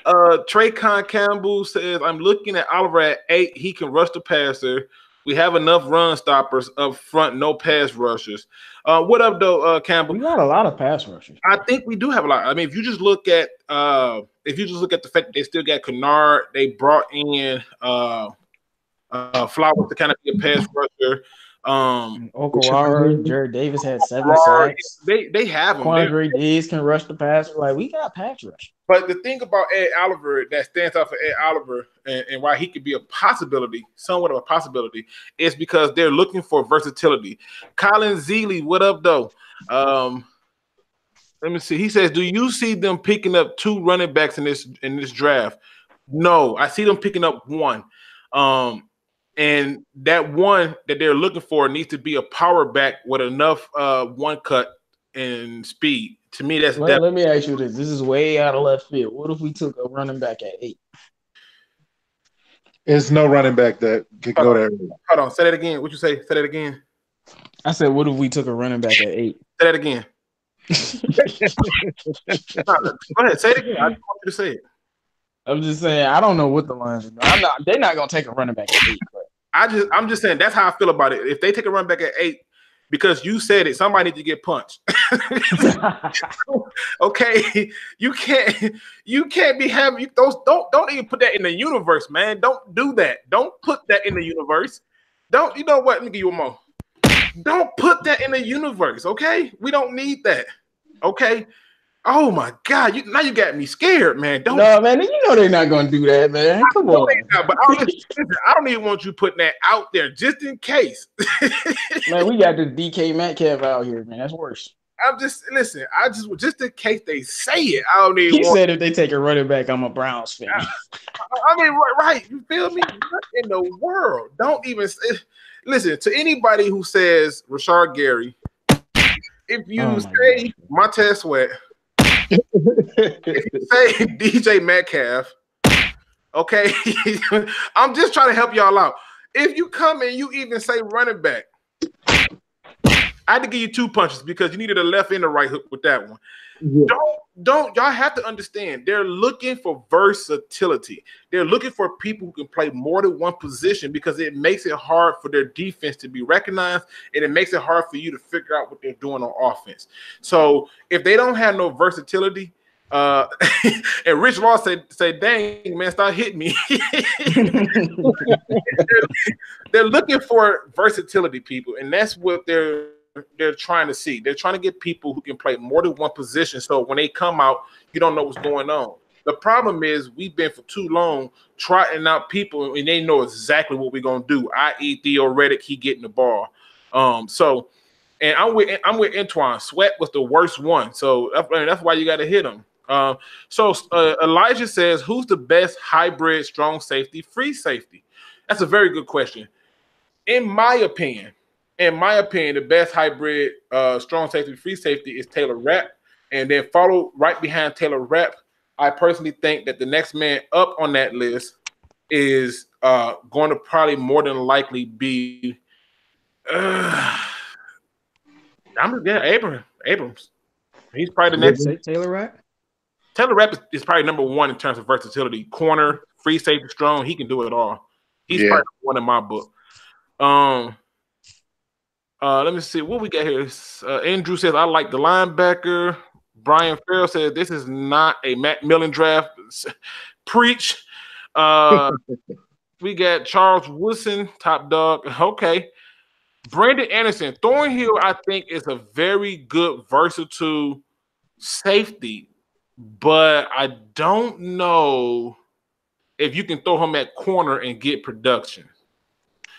Traycon Campbell says, I'm looking at Oliver at 8. He can rush the passer. We have enough run stoppers up front, no pass rushers. What up, though, Campbell? We got a lot of pass rushers. I think we do have a lot. I mean, if you just look at the fact that they still got Kennard, they brought in Flowers to kind of be a pass rusher. Okawara, Jared Davis had 7 sacks. They have them. Quandre Diggs can rush the passer. Like, we got pass rush. But the thing about Ed Oliver that stands out for Ed Oliver and why he could be a possibility, somewhat of a possibility, is because they're looking for versatility. Colin Zealey, what up, though? Let me see. He says, do you see them picking up 2 running backs in this draft? No, I see them picking up 1. And that one that they're looking for needs to be a power back with enough one cut and speed. To me, that's let me ask you this. This is way out of left field. What if we took a running back at 8? There's no running back that could go there. Hold on. Say that again. What you say? Say that again. I said, what if we took a running back at 8? Say that again. Go ahead. Say it again. I just want you to say it. I'm just saying, I don't know what the Lions are doing. They're not going to take a running back at 8. But. I'm just saying that's how I feel about it. If they take a running back at 8, because you said it, somebody needs to get punched. Okay, you can't be having those. Don't even put that in the universe, man. Don't do that. Don't put that in the universe. Don't. You know what? Let me give you a more. Don't put that in the universe. Okay, we don't need that. Okay. Oh my God! Now you got me scared, man. No, man. You know they're not going to do that, man. Come on. But I don't even want you putting that out there just in case. Man, we got the DK Metcalf out here, man. That's worse. Just in case they say it. I don't even. He said if they take a running back, I'm a Browns fan. I mean, right? You feel me? What in the world? Don't even listen to anybody who says Rashard Gary. If you say Montez Sweat. If you say DJ Metcalf, okay, I'm just trying to help y'all out. If you come and you even say running back, I had to give you 2 punches because you needed a left and a right hook with that one. Yeah. Don't y'all have to understand? They're looking for versatility. They're looking for people who can play more than one position because it makes it hard for their defense to be recognized, and it makes it hard for you to figure out what they're doing on offense. So if they don't have no versatility, and Rich Law say, "Dang man, stop hitting me." They're looking for versatility, people, and that's what they're trying to see. They're trying to get people who can play more than one position. So when they come out, you don't know what's going on. The problem is we've been for too long trotting out people, and they know exactly what we're gonna do. I.e., theoretic, he getting the ball. And I'm with Antoine. Sweat was the worst one, so that's why you got to hit him. Elijah says, "Who's the best hybrid strong safety, free safety?" That's a very good question. In my opinion, the best hybrid strong safety, free safety is Taylor Rapp, and then follow right behind Taylor Rapp. I personally think that the next man up on that list is going to probably more than likely be Abrams. He's probably the next. Taylor Rapp. Taylor Rapp is probably number one in terms of versatility. Corner, free safety, strong. He can do it all. He's probably one in my book. Let me see what we got here. Andrew says, "I like the linebacker." Brian Farrell says, "This is not a Matt Millen draft." Preach. We got Charles Woodson, top dog. Okay. Brandon Anderson. Thornhill, I think, is a very good, versatile safety, but I don't know if you can throw him at corner and get production.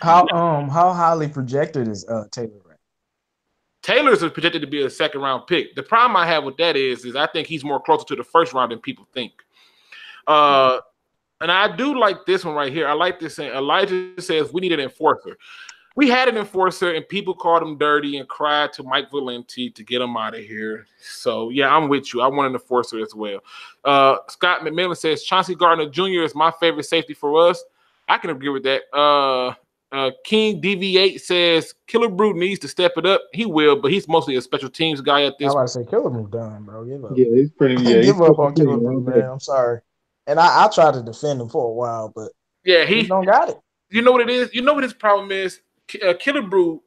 How highly projected is Taylor Rapp? Taylor's is projected to be a second-round pick. The problem I have with that is I think he's more closer to the first round than people think. And I do like this one right here. I like this thing. Elijah says, "We need an enforcer." We had an enforcer, and people called him dirty and cried to Mike Valenti to get him out of here. So, yeah, I'm with you. I want an enforcer as well. Scott McMillan says, "Chauncey Gardner Jr. is my favorite safety for us." I can agree with that. King DV8 says, "Killebrew needs to step it up." He will, but he's mostly a special teams guy at this point. I was about to say, Killebrew done, bro. Give up. Yeah, he's pretty. Yeah, give up on Killebrew, man. I'm sorry. And I tried to defend him for a while, but yeah, he don't got it. You know what it is? You know what his problem is? Killebrew,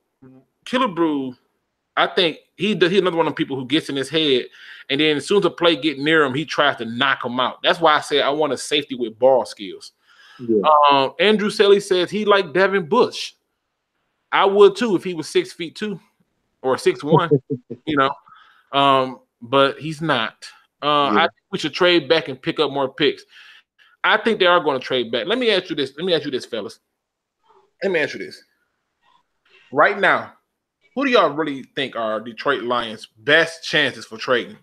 I think he's another one of the people who gets in his head, and then as soon as a play get near him, he tries to knock him out. That's why I say I want a safety with ball skills. Yeah. Andrew Selly says he like Devin Bush. I would too if he was 6'2" or 6'1", you know. But he's not. I think we should trade back and pick up more picks. I think they are going to trade back. Let me ask you this, fellas. Let me ask you this. Right now, who do y'all really think are Detroit Lions' best chances for trading?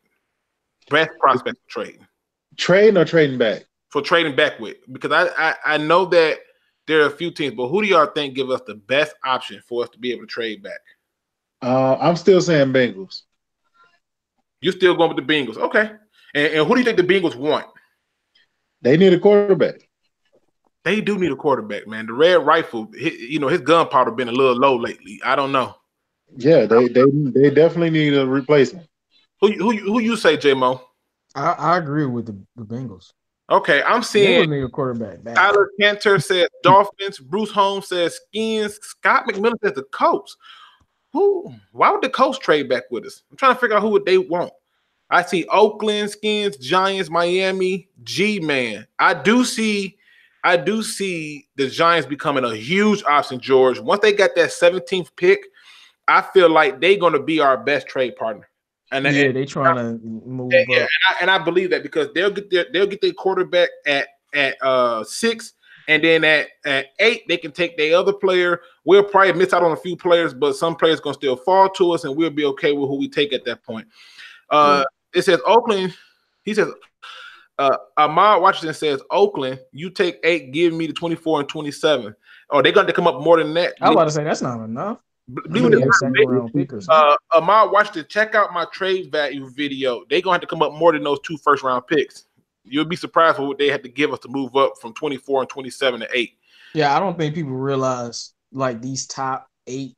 Best prospects for trading? Trading or trading back? For trading back with. Because I know that there are a few teams, but who do y'all think give us the best option for us to be able to trade back? I'm still saying Bengals. You're still going with the Bengals. Okay. And who do you think the Bengals want? They need a quarterback. They do need a quarterback, man. The Red Rifle, his gunpowder been a little low lately. I don't know. Yeah, they definitely need a replacement. Who you say, JMO? I agree with the Bengals. Okay, I'm seeing need a quarterback back. Tyler Cantor says Dolphins. Bruce Holmes says Skins. Scott McMillan says the Colts. Why would the Colts trade back with us? I'm trying to figure out who would they want. I see Oakland, Skins, Giants, Miami, G-Man. I do see the Giants becoming a huge option, George. Once they got that 17th pick, I feel like they're going to be our best trade partner. And they're trying to move up. Yeah, and I believe that because they'll get their quarterback at 6, and then at 8 they can take their other player. We'll probably miss out on a few players, but some players gonna still fall to us, and we'll be okay with who we take at that point. It says Oakland. He says Ahmad Washington says Oakland. You take 8, give me the 24 and 27. Oh, they're going to come up more than that. I was about to say that's not enough. Ahmad Washington, check out my trade value video. They're going to have to come up more than those 2 first-round picks. You'll be surprised with what they had to give us to move up from 24 and 27 to 8. Yeah, I don't think people realize like these top 8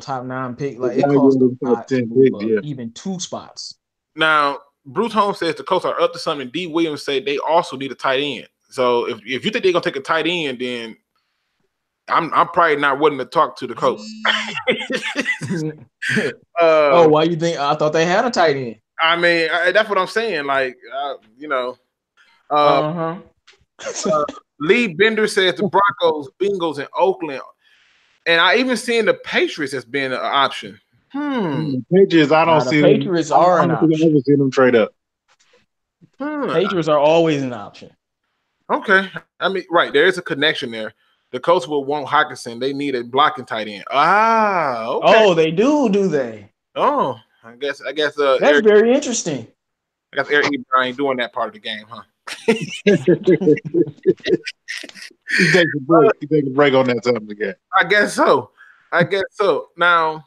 top 9 pick. Like, it Evaluate costs them a top lot to 10 move picks, up, yeah. even 2 spots. Now, Bruce Holmes says the Colts are up to something. D. Williams said they also need a tight end. So if you think they're gonna take a tight end, then I'm probably not willing to talk to the Colts. Why you think? I thought they had a tight end. I mean, that's what I'm saying. Like, Lee Bender says the Broncos, Bengals, and Oakland, and I even seen the Patriots as being an option. Patriots, I don't see the Patriots them. are I an don't think I option. ever see them trade up. Patriots are always an option. Okay, I mean, right, there is a connection there. The Colts will want Hawkinson. They need a blocking tight end. Okay. Oh, they do they? Oh, I guess. That's Eric, very interesting. I guess Eric Ebron ain't doing that part of the game, huh? He takes a break on that time again. I guess so. Now,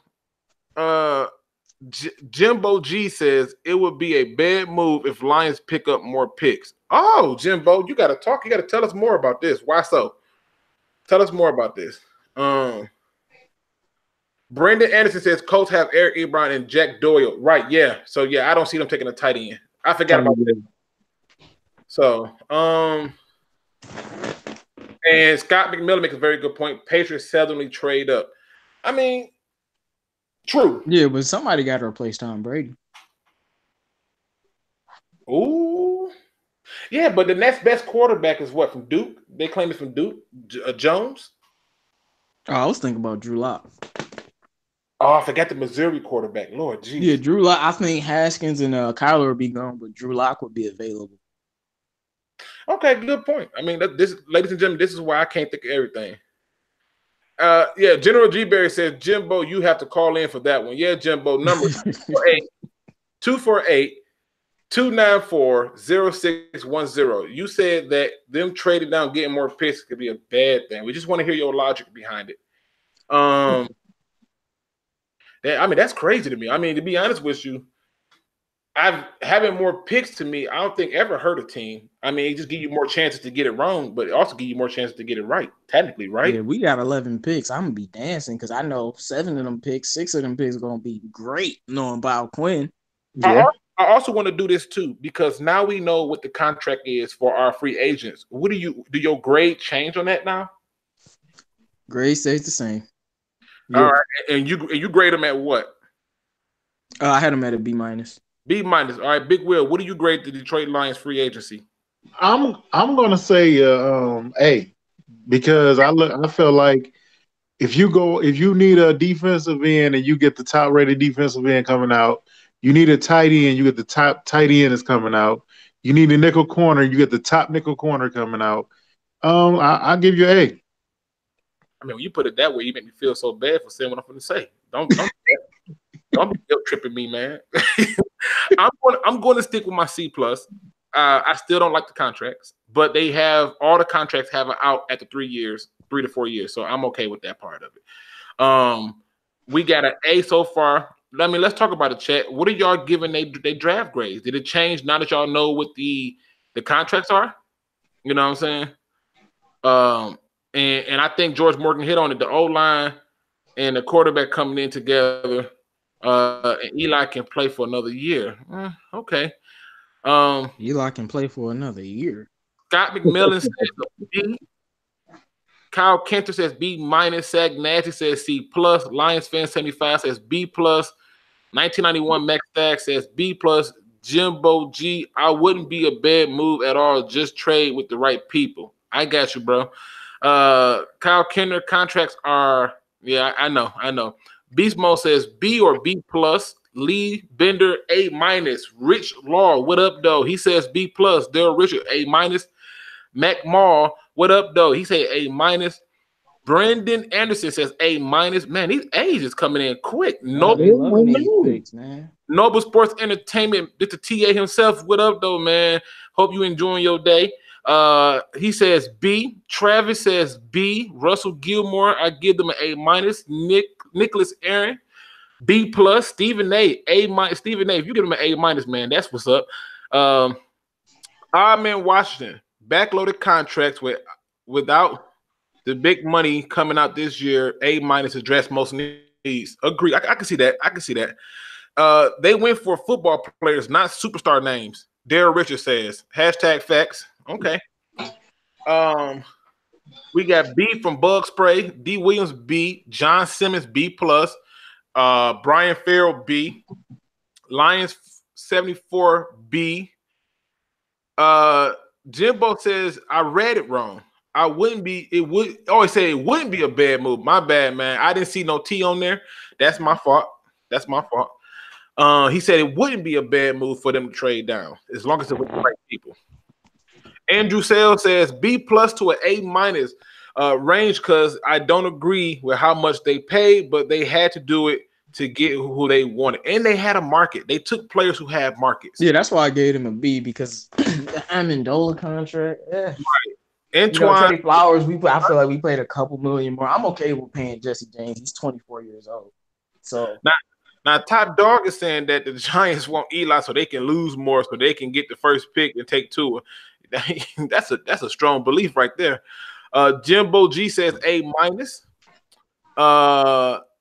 Jimbo G says it would be a bad move if Lions pick up more picks. Oh, Jimbo, you got to talk. You got to tell us more about this. Why so? Tell us more about this. Brendan Anderson says Colts have Eric Ebron and Jack Doyle. Right, yeah. So, yeah, I don't see them taking a tight end. I forgot about that. So, and Scott McMillan makes a very good point. Patriots seldomly trade up. I mean, true. Yeah, but somebody got to replace Tom Brady. Ooh. Yeah, but the next best quarterback is what, from Duke? They claim it's from Duke? Jones? Oh, I was thinking about Drew Lock. Oh, I forgot the Missouri quarterback. Lord, geez. Yeah, Drew Lock. I think Haskins and Kyler would be gone, but Drew Lock would be available. Okay, good point. I mean, this, ladies and gentlemen, this is why I can't think of everything. Yeah, General G. Berry says, Jimbo, you have to call in for that one. Yeah, Jimbo, number 248-294-0610. You said that them trading down, getting more picks could be a bad thing. We just want to hear your logic behind it. I mean, that's crazy to me. I mean, to be honest with you, having more picks to me, I don't think ever hurt a team. I mean, it just give you more chances to get it wrong, but it also give you more chances to get it right, technically, right? Yeah, we got 11 picks. I'm going to be dancing because I know 7 of them picks, 6 of them picks are going to be great knowing about Quinn. Yeah. I also want to do this too, because now we know what the contract is for our free agents. What do your grade change on that now? Grade stays the same. All right, and you grade them at what? I had them at a B-. B-. All right, Big Will, what do you grade the Detroit Lions free agency? I'm gonna say A, because I feel like if you need a defensive end and you get the top rated defensive end coming out, you need a tight end, you get the top tight end is coming out. You need a nickel corner, you get the top nickel corner coming out. I'll give you A. I mean, when you put it that way, you make me feel so bad for saying what I'm going to say. Don't be guilt tripping me, man. I'm going to stick with my C+. I still don't like the contracts, but they have all the contracts have an out at the 3 to 4 years. So I'm okay with that part of it. We got an A so far. I mean, let's talk about it, chat. What are y'all giving they draft grades? Did it change now that y'all know what the contracts are? You know what I'm saying? And I think George Morgan hit on it. The O-line and the quarterback coming in together, and Eli can play for another year. Okay. Eli can play for another year. Scott McMillan says B. Kyle Kenter says B-. Sag Nasty says C+. Lions fan 75 says B+. 1991 Max Stag says B+. Jimbo G, I wouldn't be a bad move at all. Just trade with the right people. I got you, bro. Kyle Kender contracts are, yeah, I know. Beast Mode says B or B+. Lee Bender A-. Rich Law, what up, though? He says B+. Daryl Richard A-. Mac Mall, what up, though? He say A-. Brandon Anderson says A-. Man, these A's is coming in quick. Picks, man. Noble Sports Entertainment, Mr. TA himself, what up, though, man? Hope you enjoying your day. He says B. Travis says B. Russell Gilmore, I give them an A-. Nicholas Aaron, B+. Stephen A. A-. Stephen A. If you give him an A-, man, that's what's up. I'm in Washington. Backloaded contracts without the big money coming out this year. A- address most needs. needs. Agree. I can see that. I can see that. They went for football players, not superstar names. Darryl Richards says, #facts. Okay. We got B from Bug Spray, D Williams B, John Simmons B+, Brian Farrell B, Lions 74 B. Jimbo says, I read it wrong. It wouldn't be a bad move. My bad, man. I didn't see no T on there. That's my fault. He said it wouldn't be a bad move for them to trade down as long as it was the right people. Andrew Sales says B+ to an A- range because I don't agree with how much they paid, but they had to do it to get who they wanted. And they had a market. They took players who had markets. Yeah, that's why I gave him a B because the Amendola contract. Right. Antoine Trey Flowers, I feel like we played a couple million more. I'm okay with paying Jesse James. He's 24 years old. So now Top Dog is saying that the Giants want Eli so they can lose more, so they can get the first pick and take Tua. That's a strong belief right there. Jimbo G says A-.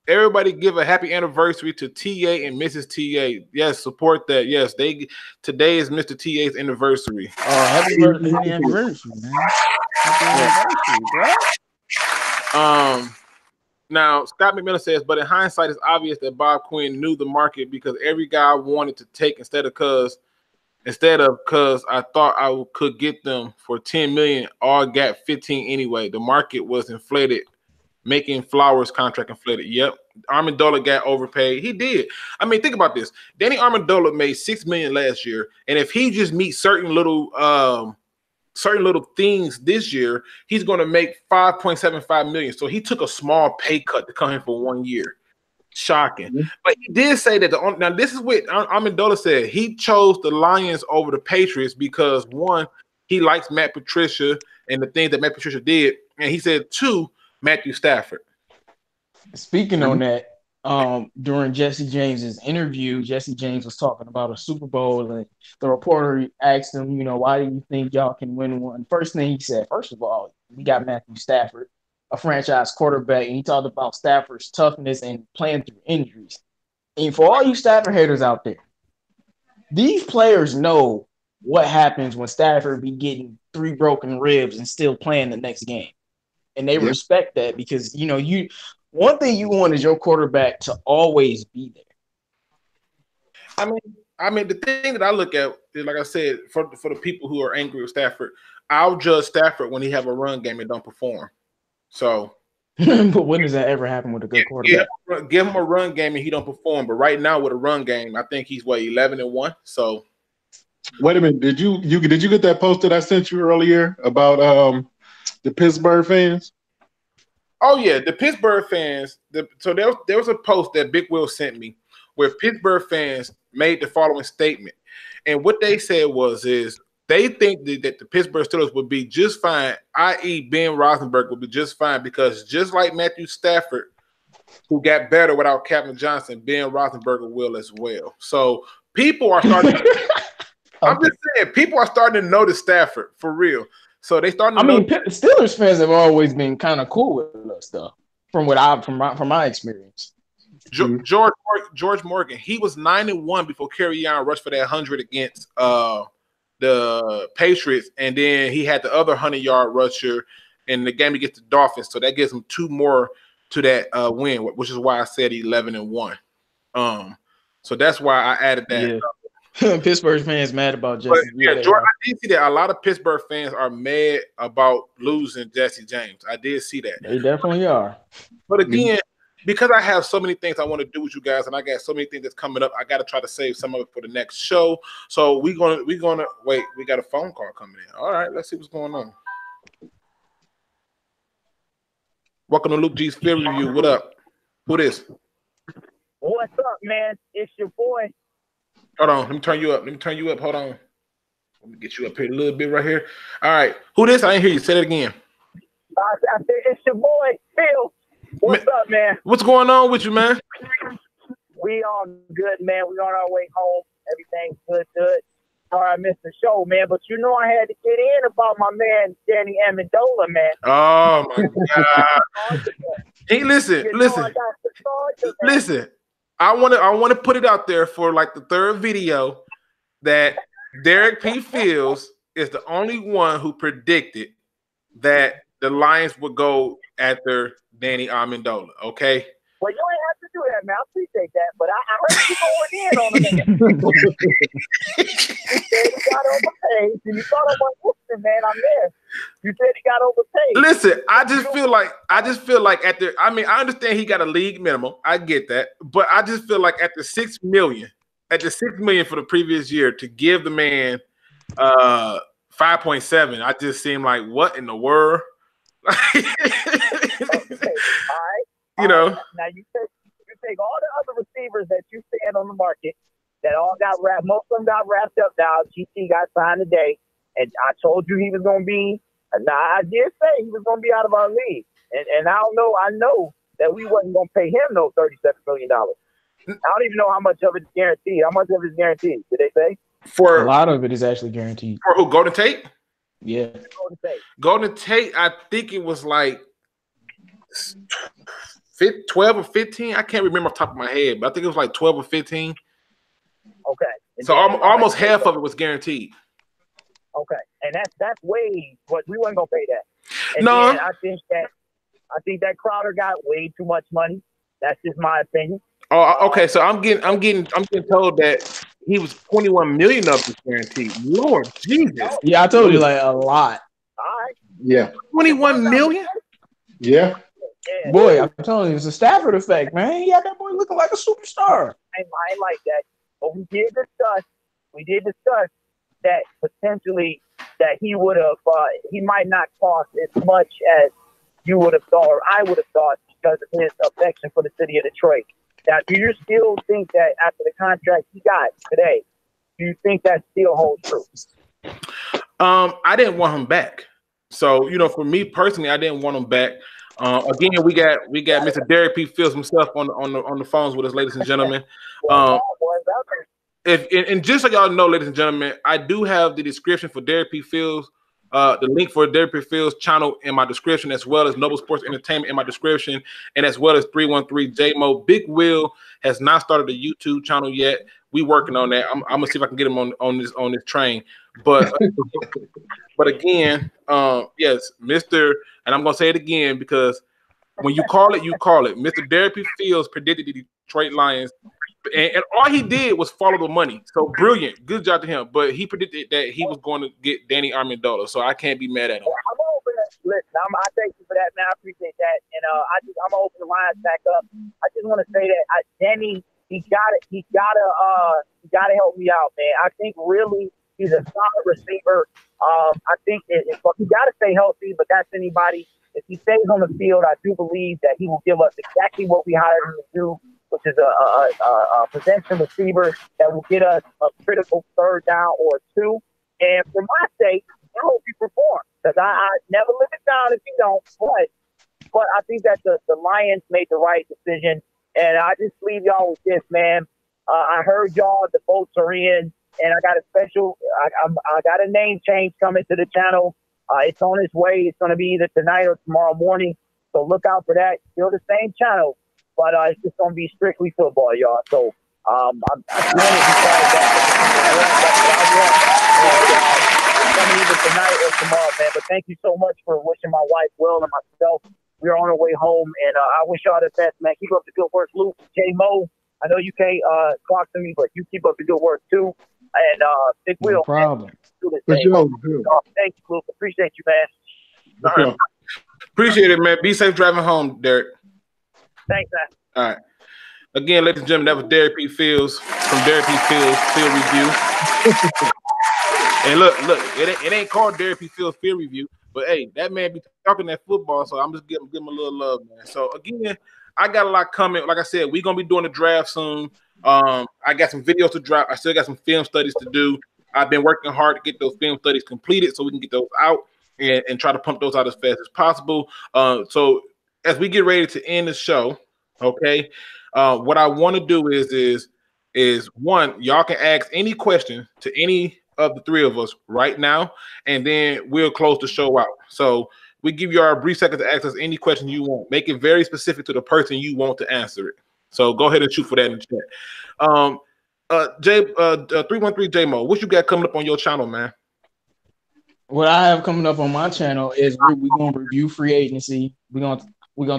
Everybody give a happy anniversary to TA and Mrs. TA. Yes, support that. Yes, today is Mr. TA's anniversary. Happy anniversary, man. Happy anniversary, bro. Now Scott McMillan says, but in hindsight, it's obvious that Bob Quinn knew the market because every guy wanted to take instead of because I thought I could get them for $10 million, all got 15 anyway. The market was inflated, making Flowers contract inflated. Yep. Amendola got overpaid. He did. I mean, think about this. Danny Amendola made $6 million last year, and if he just meets certain little things this year, he's going to make $5.75 million. So he took a small pay cut to come in for 1 year. Shocking. Mm-hmm. But he did say that now this is what Amendola said. He chose the Lions over the Patriots because one, he likes Matt Patricia and the things that Matt Patricia did, and he said two, Matthew Stafford. Speaking on that, during Jesse James's interview, Jesse James was talking about a Super Bowl, and the reporter asked him, why do you think y'all can win one? First thing he said, first of all, we got Matthew Stafford, a franchise quarterback, and he talked about Stafford's toughness and playing through injuries. And for all you Stafford haters out there, these players know what happens when Stafford be getting 3 broken ribs and still playing the next game. And they respect that because, one thing you want is your quarterback to always be there. I mean, the thing that I look at is, like I said, for the people who are angry with Stafford, I'll judge Stafford when he have a run game and don't perform. So, but when does that ever happen with a good quarterback? Give him a run game and he don't perform. But right now with a run game, I think he's 11-1. So, wait a minute, did you get that post that I sent you earlier about the Pittsburgh fans? Oh yeah, the Pittsburgh fans. So there was a post that Big Will sent me where Pittsburgh fans made the following statement, and what they said is they think that the Pittsburgh Steelers would be just fine, i.e. Ben Roethlisberger would be just fine because just like Matthew Stafford, who got better without Captain Johnson, Ben Roethlisberger will as well. So people are starting. I'm just saying, people are starting to notice Stafford for real. So they started. Steelers fans have always been kind of cool with us, though. From my experience. George Morgan, he was 9-1 before Kerryon rushed for that 100 against the Patriots, and then he had the other 100-yard rusher in the game against the Dolphins. So that gives him 2 more to that win, which is why I said 11-1. So that's why I added that. Yeah. Pittsburgh fans mad about Jesse. But, Jordan, I did see that a lot of Pittsburgh fans are mad about losing Jesse James. I did see that. They definitely are. But again, because I have so many things I want to do with you guys, and I got so many things that's coming up, I got to try to save some of it for the next show. So we're gonna wait. We got a phone call coming in. All right, let's see what's going on. Welcome to Luke G's Film Review. What up? Who this? What's up, man? It's your boy. Hold on. Let me turn you up. Hold on. Let me get you up here a little bit right here. All right. Who this? I didn't hear you. Say that again. I said it's your boy, Phil. What's up, man? What's going on with you, man? We all good, man. We on our way home. Everything's good. Sorry I missed the show, man. But I had to get in about my man, Danny Amendola, man. Oh, my God. Hey, listen. Listen, I want to put it out there for like the third video that Derrick P. Fields is the only one who predicted that the Lions would go after Danny Amendola. Okay. Well, you ain't have to do that, man. I appreciate that, but I heard you going in on him. You said he got overpaid. So you thought I was listening, man. I'm there. You said he got overpaid. Listen, I just feel like at the. I mean, I understand he got a league minimum. I get that, but I just feel like at the $6 million for the previous year to give the man 5.7, I just seem like what in the world? Okay. All right. You know. Now you take all the other receivers that you said on the market that all got wrapped. Most of them got wrapped up now. GT got signed today, and I told you he was going to be. Now I did say he was going to be out of our league, and I know that we wasn't going to pay him no $37 million. I don't even know how much of it's guaranteed. How much of it's guaranteed? Did they say? For a lot of it is actually guaranteed. For who? Golden Tate? Yeah. Golden Tate. I think it was like 12 or 15. I can't remember off the top of my head, but I think it was like 12 or 15. Okay. So almost half of it was guaranteed. Okay, and that's way, but we weren't gonna pay that. And no, I think that Crowder got way too much money. That's just my opinion. Oh, okay. So I'm getting told that he was 21 million of this guaranteed. Lord Jesus. Yeah, I told you like a lot. All right. Yeah. 21 million. Yeah. Yeah. Boy, I'm telling you, it's a Stafford effect, man. He had that boy looking like a superstar. I ain't like that. But we did discuss that potentially that he would have, he might not cost as much as you would have thought, or I would have thought, because of his affection for the city of Detroit. Now, do you still think that after the contract he got today, do you think that still holds true? I didn't want him back. So, you know, for me personally, I didn't want him back. Again, we got Mr. Derrick P. Fields himself on the phones with us, ladies and gentlemen. And just so y'all know, ladies and gentlemen, I do have the description for Derrick P. Fields, the link for Derrick P. Fields channel in my description, as well as Noble Sports Entertainment in my description, and as well as 313 JMO. Big Will has not started a YouTube channel yet. We working on that. I'm gonna see if I can get him on this train. But again, yes, Mr. And I'm gonna say it again because when you call it, Mr. Derrick P. Fields predicted the Detroit Lions. And all he did was follow the money. So brilliant. Good job to him. But he predicted that he was going to get Danny Amendola. So I can't be mad at him. I'm gonna open it. Listen, I thank you for that, man. I appreciate that. And I'm gonna open the lines back up. I just want to say that Danny, he gotta help me out, man. I think really he's a solid receiver. I think he gotta stay healthy, but that's anybody. If he stays on the field, I do believe that he will give us exactly what we hired him to do, which is a possession receiver that will get us a critical third down or two. And for my sake, I hope he performs, because I never live it down if you don't. But I think that the Lions made the right decision. And I just leave y'all with this, man. I heard y'all, the votes are in, and I got a special, I got a name change coming to the channel. It's on its way. It's going to be either tonight or tomorrow morning. So look out for that. Still the same channel, but it's just going to be strictly football, y'all. So I'm doing it because coming either tonight or tomorrow, man. But thank you so much for wishing my wife well and myself. We're on our way home, and I wish y'all the best, man. Keep up the good work, Luke. JMO, I know you can't talk to me, but you keep up the good work, too. And Big Will. No problem. Thank you, Luke. Appreciate you, man. Right. Appreciate it, man. Be safe driving home, Derrick. Thanks, man. All right. Again, ladies and gentlemen, that was Derrick P. Fields from Derrick P. Fields Field Review. And look, it ain't called Derrick P. Fields Field Review, but hey, that man be talking that football, so I'm just giving him a little love, man. So again, I got a lot coming. Like I said, we're gonna be doing the draft soon. I got some videos to drop. I still got some film studies to do. I've been working hard to get those film studies completed so we can get those out and try to pump those out as fast as possible. So as we get ready to end the show, okay, what I want to do is one, y'all can ask any question to any of the three of us right now, and then we'll close the show out. So we give you our brief second to ask us any question you want. Make it very specific to the person you want to answer it. So go ahead and shoot for that in the chat. 313 JMO, what you got coming up on your channel, man? What I have coming up on my channel is we're going to review free agency. We're going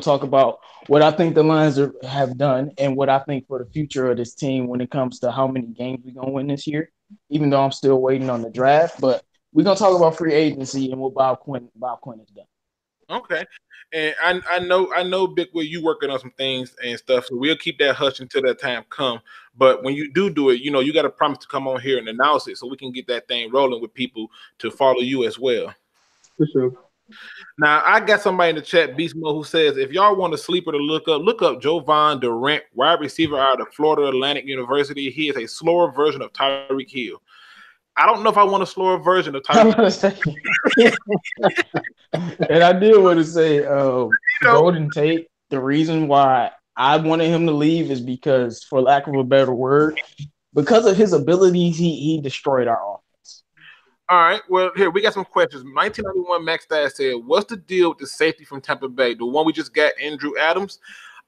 to talk about what I think the Lions have done and what I think for the future of this team when it comes to how many games we're going to win this year, even though I'm still waiting on the draft. But we're going to talk about free agency and what Bob Quinn has done. Okay. And I know, Big Will, you working on some things and stuff, so we'll keep that hush until that time come. But when you do it, you got to promise to come on here and announce it so we can get that thing rolling with people to follow you as well. For sure. Now, I got somebody in the chat, Beast Mode, who says, if y'all want a sleeper to look up Jovan Durant, wide receiver out of Florida Atlantic University. He is a slower version of Tyreek Hill. I don't know if I want a slower version of Tyreek. And I did want to say, Golden Tate, the reason why I wanted him to leave is because, for lack of a better word, because of his abilities, he destroyed our offense. All right, well, here, we got some questions. 1991 Max Dad said, what's the deal with the safety from Tampa Bay? The one we just got, Andrew Adams?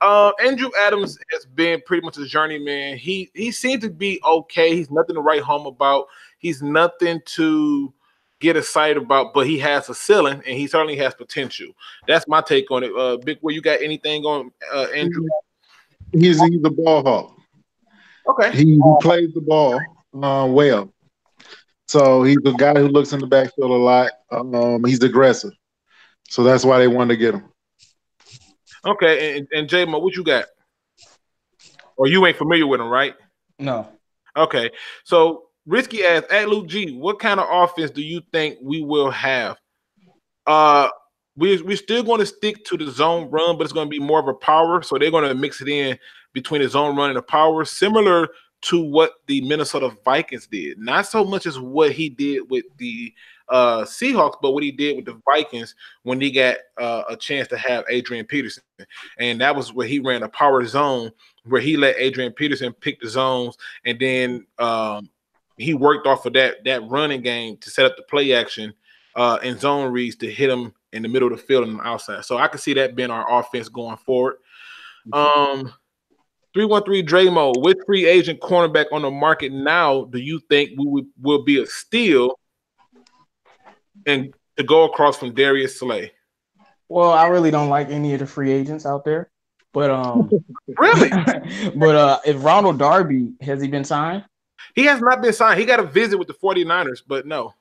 Andrew Adams has been pretty much a journeyman. He seems to be okay. He's nothing to write home about. He's nothing to get excited about, but he has a ceiling, and he certainly has potential. That's my take on it. Big Will, you got anything on Andrew? He's a ball hawk. Okay. He plays the ball well. So he's a guy who looks in the backfield a lot. He's aggressive. So that's why they wanted to get him. Okay, and JMO, what you got? Or you ain't familiar with him, right? No. Okay, so Risky asks, at Luke G, what kind of offense do you think we will have? We're still going to stick to the zone run, but it's going to be more of a power. So they're going to mix it in between the zone run and the power, similar to what the Minnesota Vikings did. Not so much as what he did with the Seahawks, but what he did with the Vikings when he got a chance to have Adrian Peterson. And that was where he ran a power zone where he let Adrian Peterson pick the zones, and then he worked off of that running game to set up the play action and zone reads to hit him in the middle of the field and the outside. So I can see that being our offense going forward. 313 Dramo, with free agent cornerback on the market now, do you think we will be a steal and to go across from Darius Slay? Well, I really don't like any of the free agents out there. But really? But if Ronald Darby, has he been signed? He has not been signed. He got a visit with the 49ers, but no.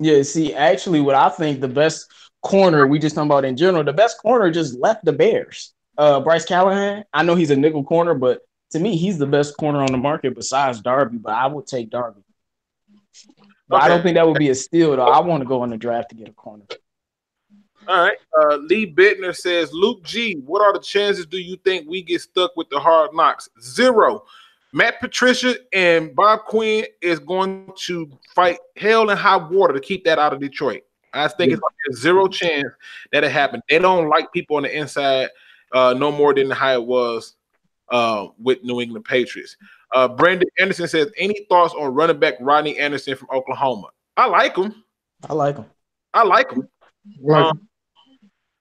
Yeah, see, actually, what I think the best corner, we just talking about in general, the best corner just left the Bears. Bryce Callahan, I know he's a nickel corner, but to me, he's the best corner on the market besides Darby, but I would take Darby. But I don't think that would be a steal, though. I want to go in the draft to get a corner. All right. Lee Bittner says, Luke G, what are the chances do you think we get stuck with the hard knocks? 0. Matt Patricia and Bob Quinn is going to fight hell and high water to keep that out of Detroit. I think it's like a 0 chance that it happened. They don't like people on the inside no more than how it was with New England Patriots. Brandon Anderson says, any thoughts on running back Rodney Anderson from Oklahoma? I like him.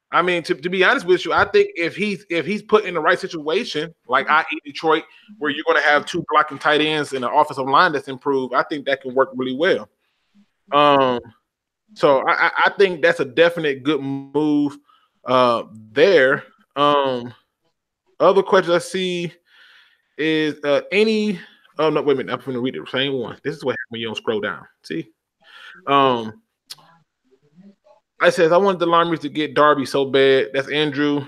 I mean, to be honest with you, I think if he's put in the right situation, like i.e. Detroit, where you're going to have 2 blocking tight ends and an offensive line that's improved, I think that can work really well. So I think that's a definite good move there. Other questions I see is any. Oh no, wait a minute! I'm going to read the same one. This is what happens when you don't scroll down. See, I says I wanted the Lions to get Darby so bad. That's Andrew.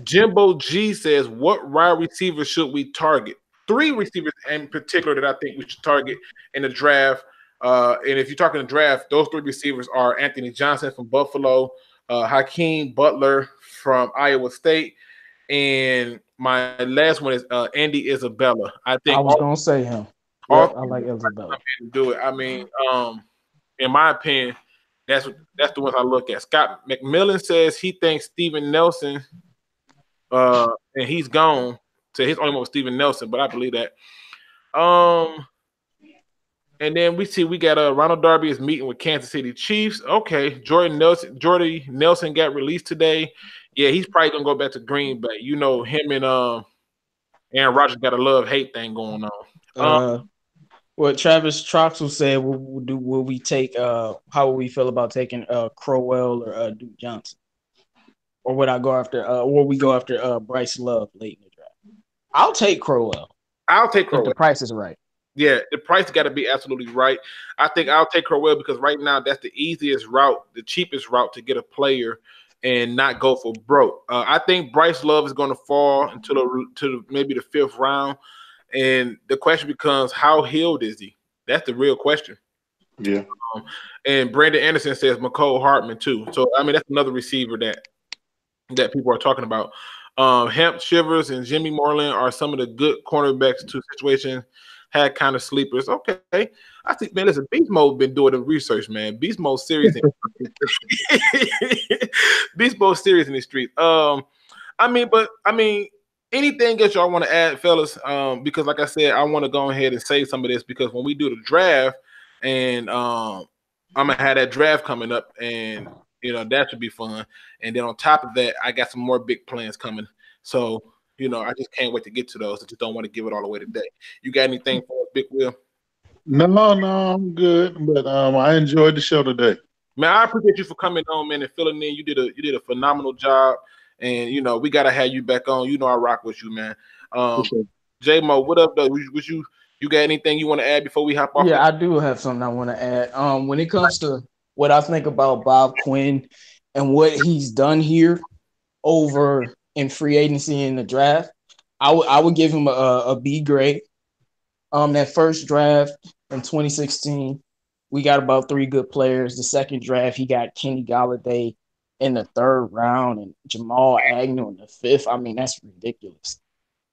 Jimbo G says, what wide receiver should we target? 3 receivers in particular that I think we should target in the draft. And if you're talking the draft, those 3 receivers are Anthony Johnson from Buffalo, Hakeem Butler from Iowa State, and my last one is Andy Isabella. I think I was going to say him. I like Isabella. Do it. I mean, in my opinion, that's the ones I look at. Scott McMillan says he thinks Steven Nelson, and he's gone. So his only one was Steven Nelson, but I believe that. And then we got Ronald Darby is meeting with Kansas City Chiefs. Okay, Jordy Nelson got released today. Yeah, he's probably gonna go back to Green Bay. You know, him and Aaron Rodgers got a love-hate thing going on. What Travis Troxel said, will we take how will we feel about taking Crowell or Duke Johnson? Or would I go after or we go after Bryce Love late in the draft? I'll take Crowell. I'll take Crowell. If the price is right. Yeah, the price got to be absolutely right. I think I'll take Crowell because right now that's the easiest route, the cheapest route to get a player and not go for broke. I think Bryce Love is going to fall to maybe the 5th round, and the question becomes, how healed is he? That's the real question. Yeah. And Brandon Anderson says McCole Hartman too. So I mean that's another receiver that people are talking about. Hemp Shivers and Jimmy Moreland are some of the good cornerbacks to situation. Had kind of sleepers. Okay. I think, man, listen, Beast Mode been doing the research, man. Beast Mode serious. Beast Mode serious in the street. I mean, anything else y'all want to add, fellas? Because like I said, I want to go ahead and say some of this because when we do the draft, and I'm gonna have that draft coming up, and you know that should be fun. And then on top of that, I got some more big plans coming. So you know, I just can't wait to get to those. I just don't want to give it all away today. You got anything for us, Big Will? No, I'm good. But I enjoyed the show today. Man, I appreciate you for coming on, man, and filling in. You did a phenomenal job, and you know we gotta have you back on. You know I rock with you, man. Sure. JMO, what up, though? You got anything you want to add before we hop off? Yeah, I do have something I want to add. When it comes to what I think about Bob Quinn and what he's done here over in free agency in the draft, I would give him a B grade. That first draft in 2016, we got about 3 good players. The second draft, he got Kenny Golladay in the 3rd round and Jamal Agnew in the 5th. I mean, that's ridiculous.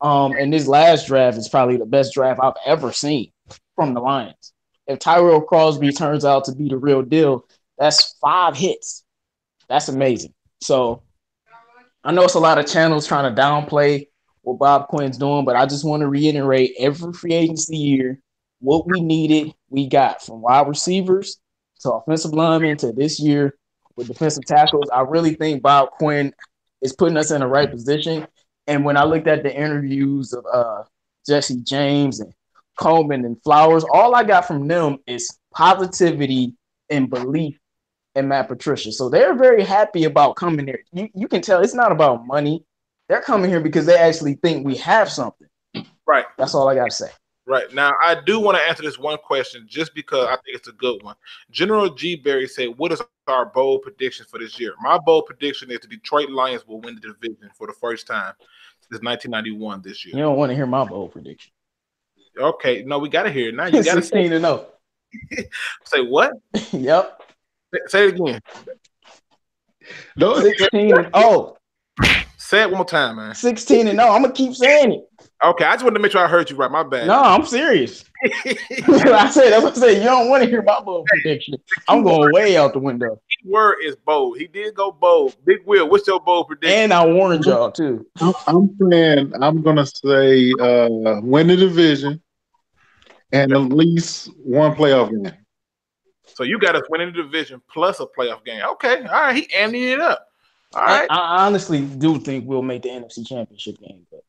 And this last draft is probably the best draft I've ever seen from the Lions. If Tyrell Crosby turns out to be the real deal, that's 5 hits. That's amazing. So I know it's a lot of channels trying to downplay what Bob Quinn's doing, but I just want to reiterate every free agency year, what we needed, we got from wide receivers to offensive linemen to this year with defensive tackles. I really think Bob Quinn is putting us in the right position. And when I looked at the interviews of Jesse James and Coleman and Flowers, all I got from them is positivity and belief in Matt Patricia. So they're very happy about coming here. You can tell it's not about money. They're coming here because they actually think we have something. Right. That's all I got to say. Right. Now, I do want to answer this one question just because I think it's a good one. General G. Berry said, what is our bold prediction for this year? My bold prediction is the Detroit Lions will win the division for the first time since 1991 this year. You don't want to hear my bold prediction. Okay. No, we got to hear it now. You got to 16-0. Say what? Yep. Say it again. No, 16-0. Say it one more time, man. 16-0. I'm going to keep saying it. Okay, I just wanted to make sure I heard you right. My bad. No, I'm serious. That's what I said. You don't want to hear my bold prediction. I'm going way out the window. The word is bold. He did go bold. Big Will, what's your bold prediction? And I warned y'all, too. I'm saying I'm going to say win the division and at least one playoff game. So you got us winning the division plus a playoff game. Okay, all right. He amping it up. All right. I honestly do think we'll make the NFC Championship game, but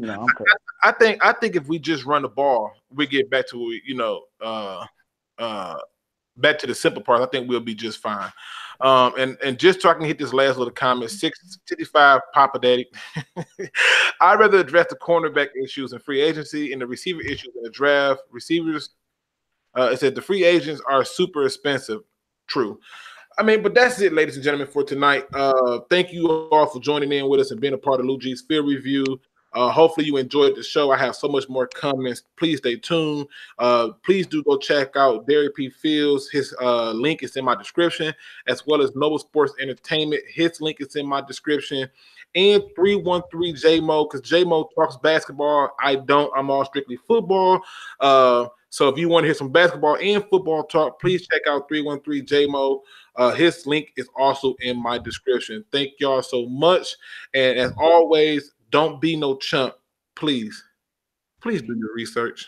I'm crazy. I think if we just run the ball, we get back to back to the simple part. I think we'll be just fine. And just so I can hit this last little comment, 655 Papa Daddy. I'd rather address the cornerback issues in free agency and the receiver issues in the draft. Receivers, it said the free agents are super expensive. True. I mean, but that's it, ladies and gentlemen, for tonight. Thank you all for joining in with us and being a part of Lou G's Field Review. Hopefully you enjoyed the show. I have so much more comments. Please stay tuned. Please do go check out Derrick P. Fields. His link is in my description, as well as Noble Sports Entertainment. His link is in my description. And 313 JMO, because JMO talks basketball. I don't. I'm all strictly football. So if you want to hear some basketball and football talk, please check out 313 JMO. His link is also in my description. Thank y'all so much. And as always, don't be no chump. Please do your research.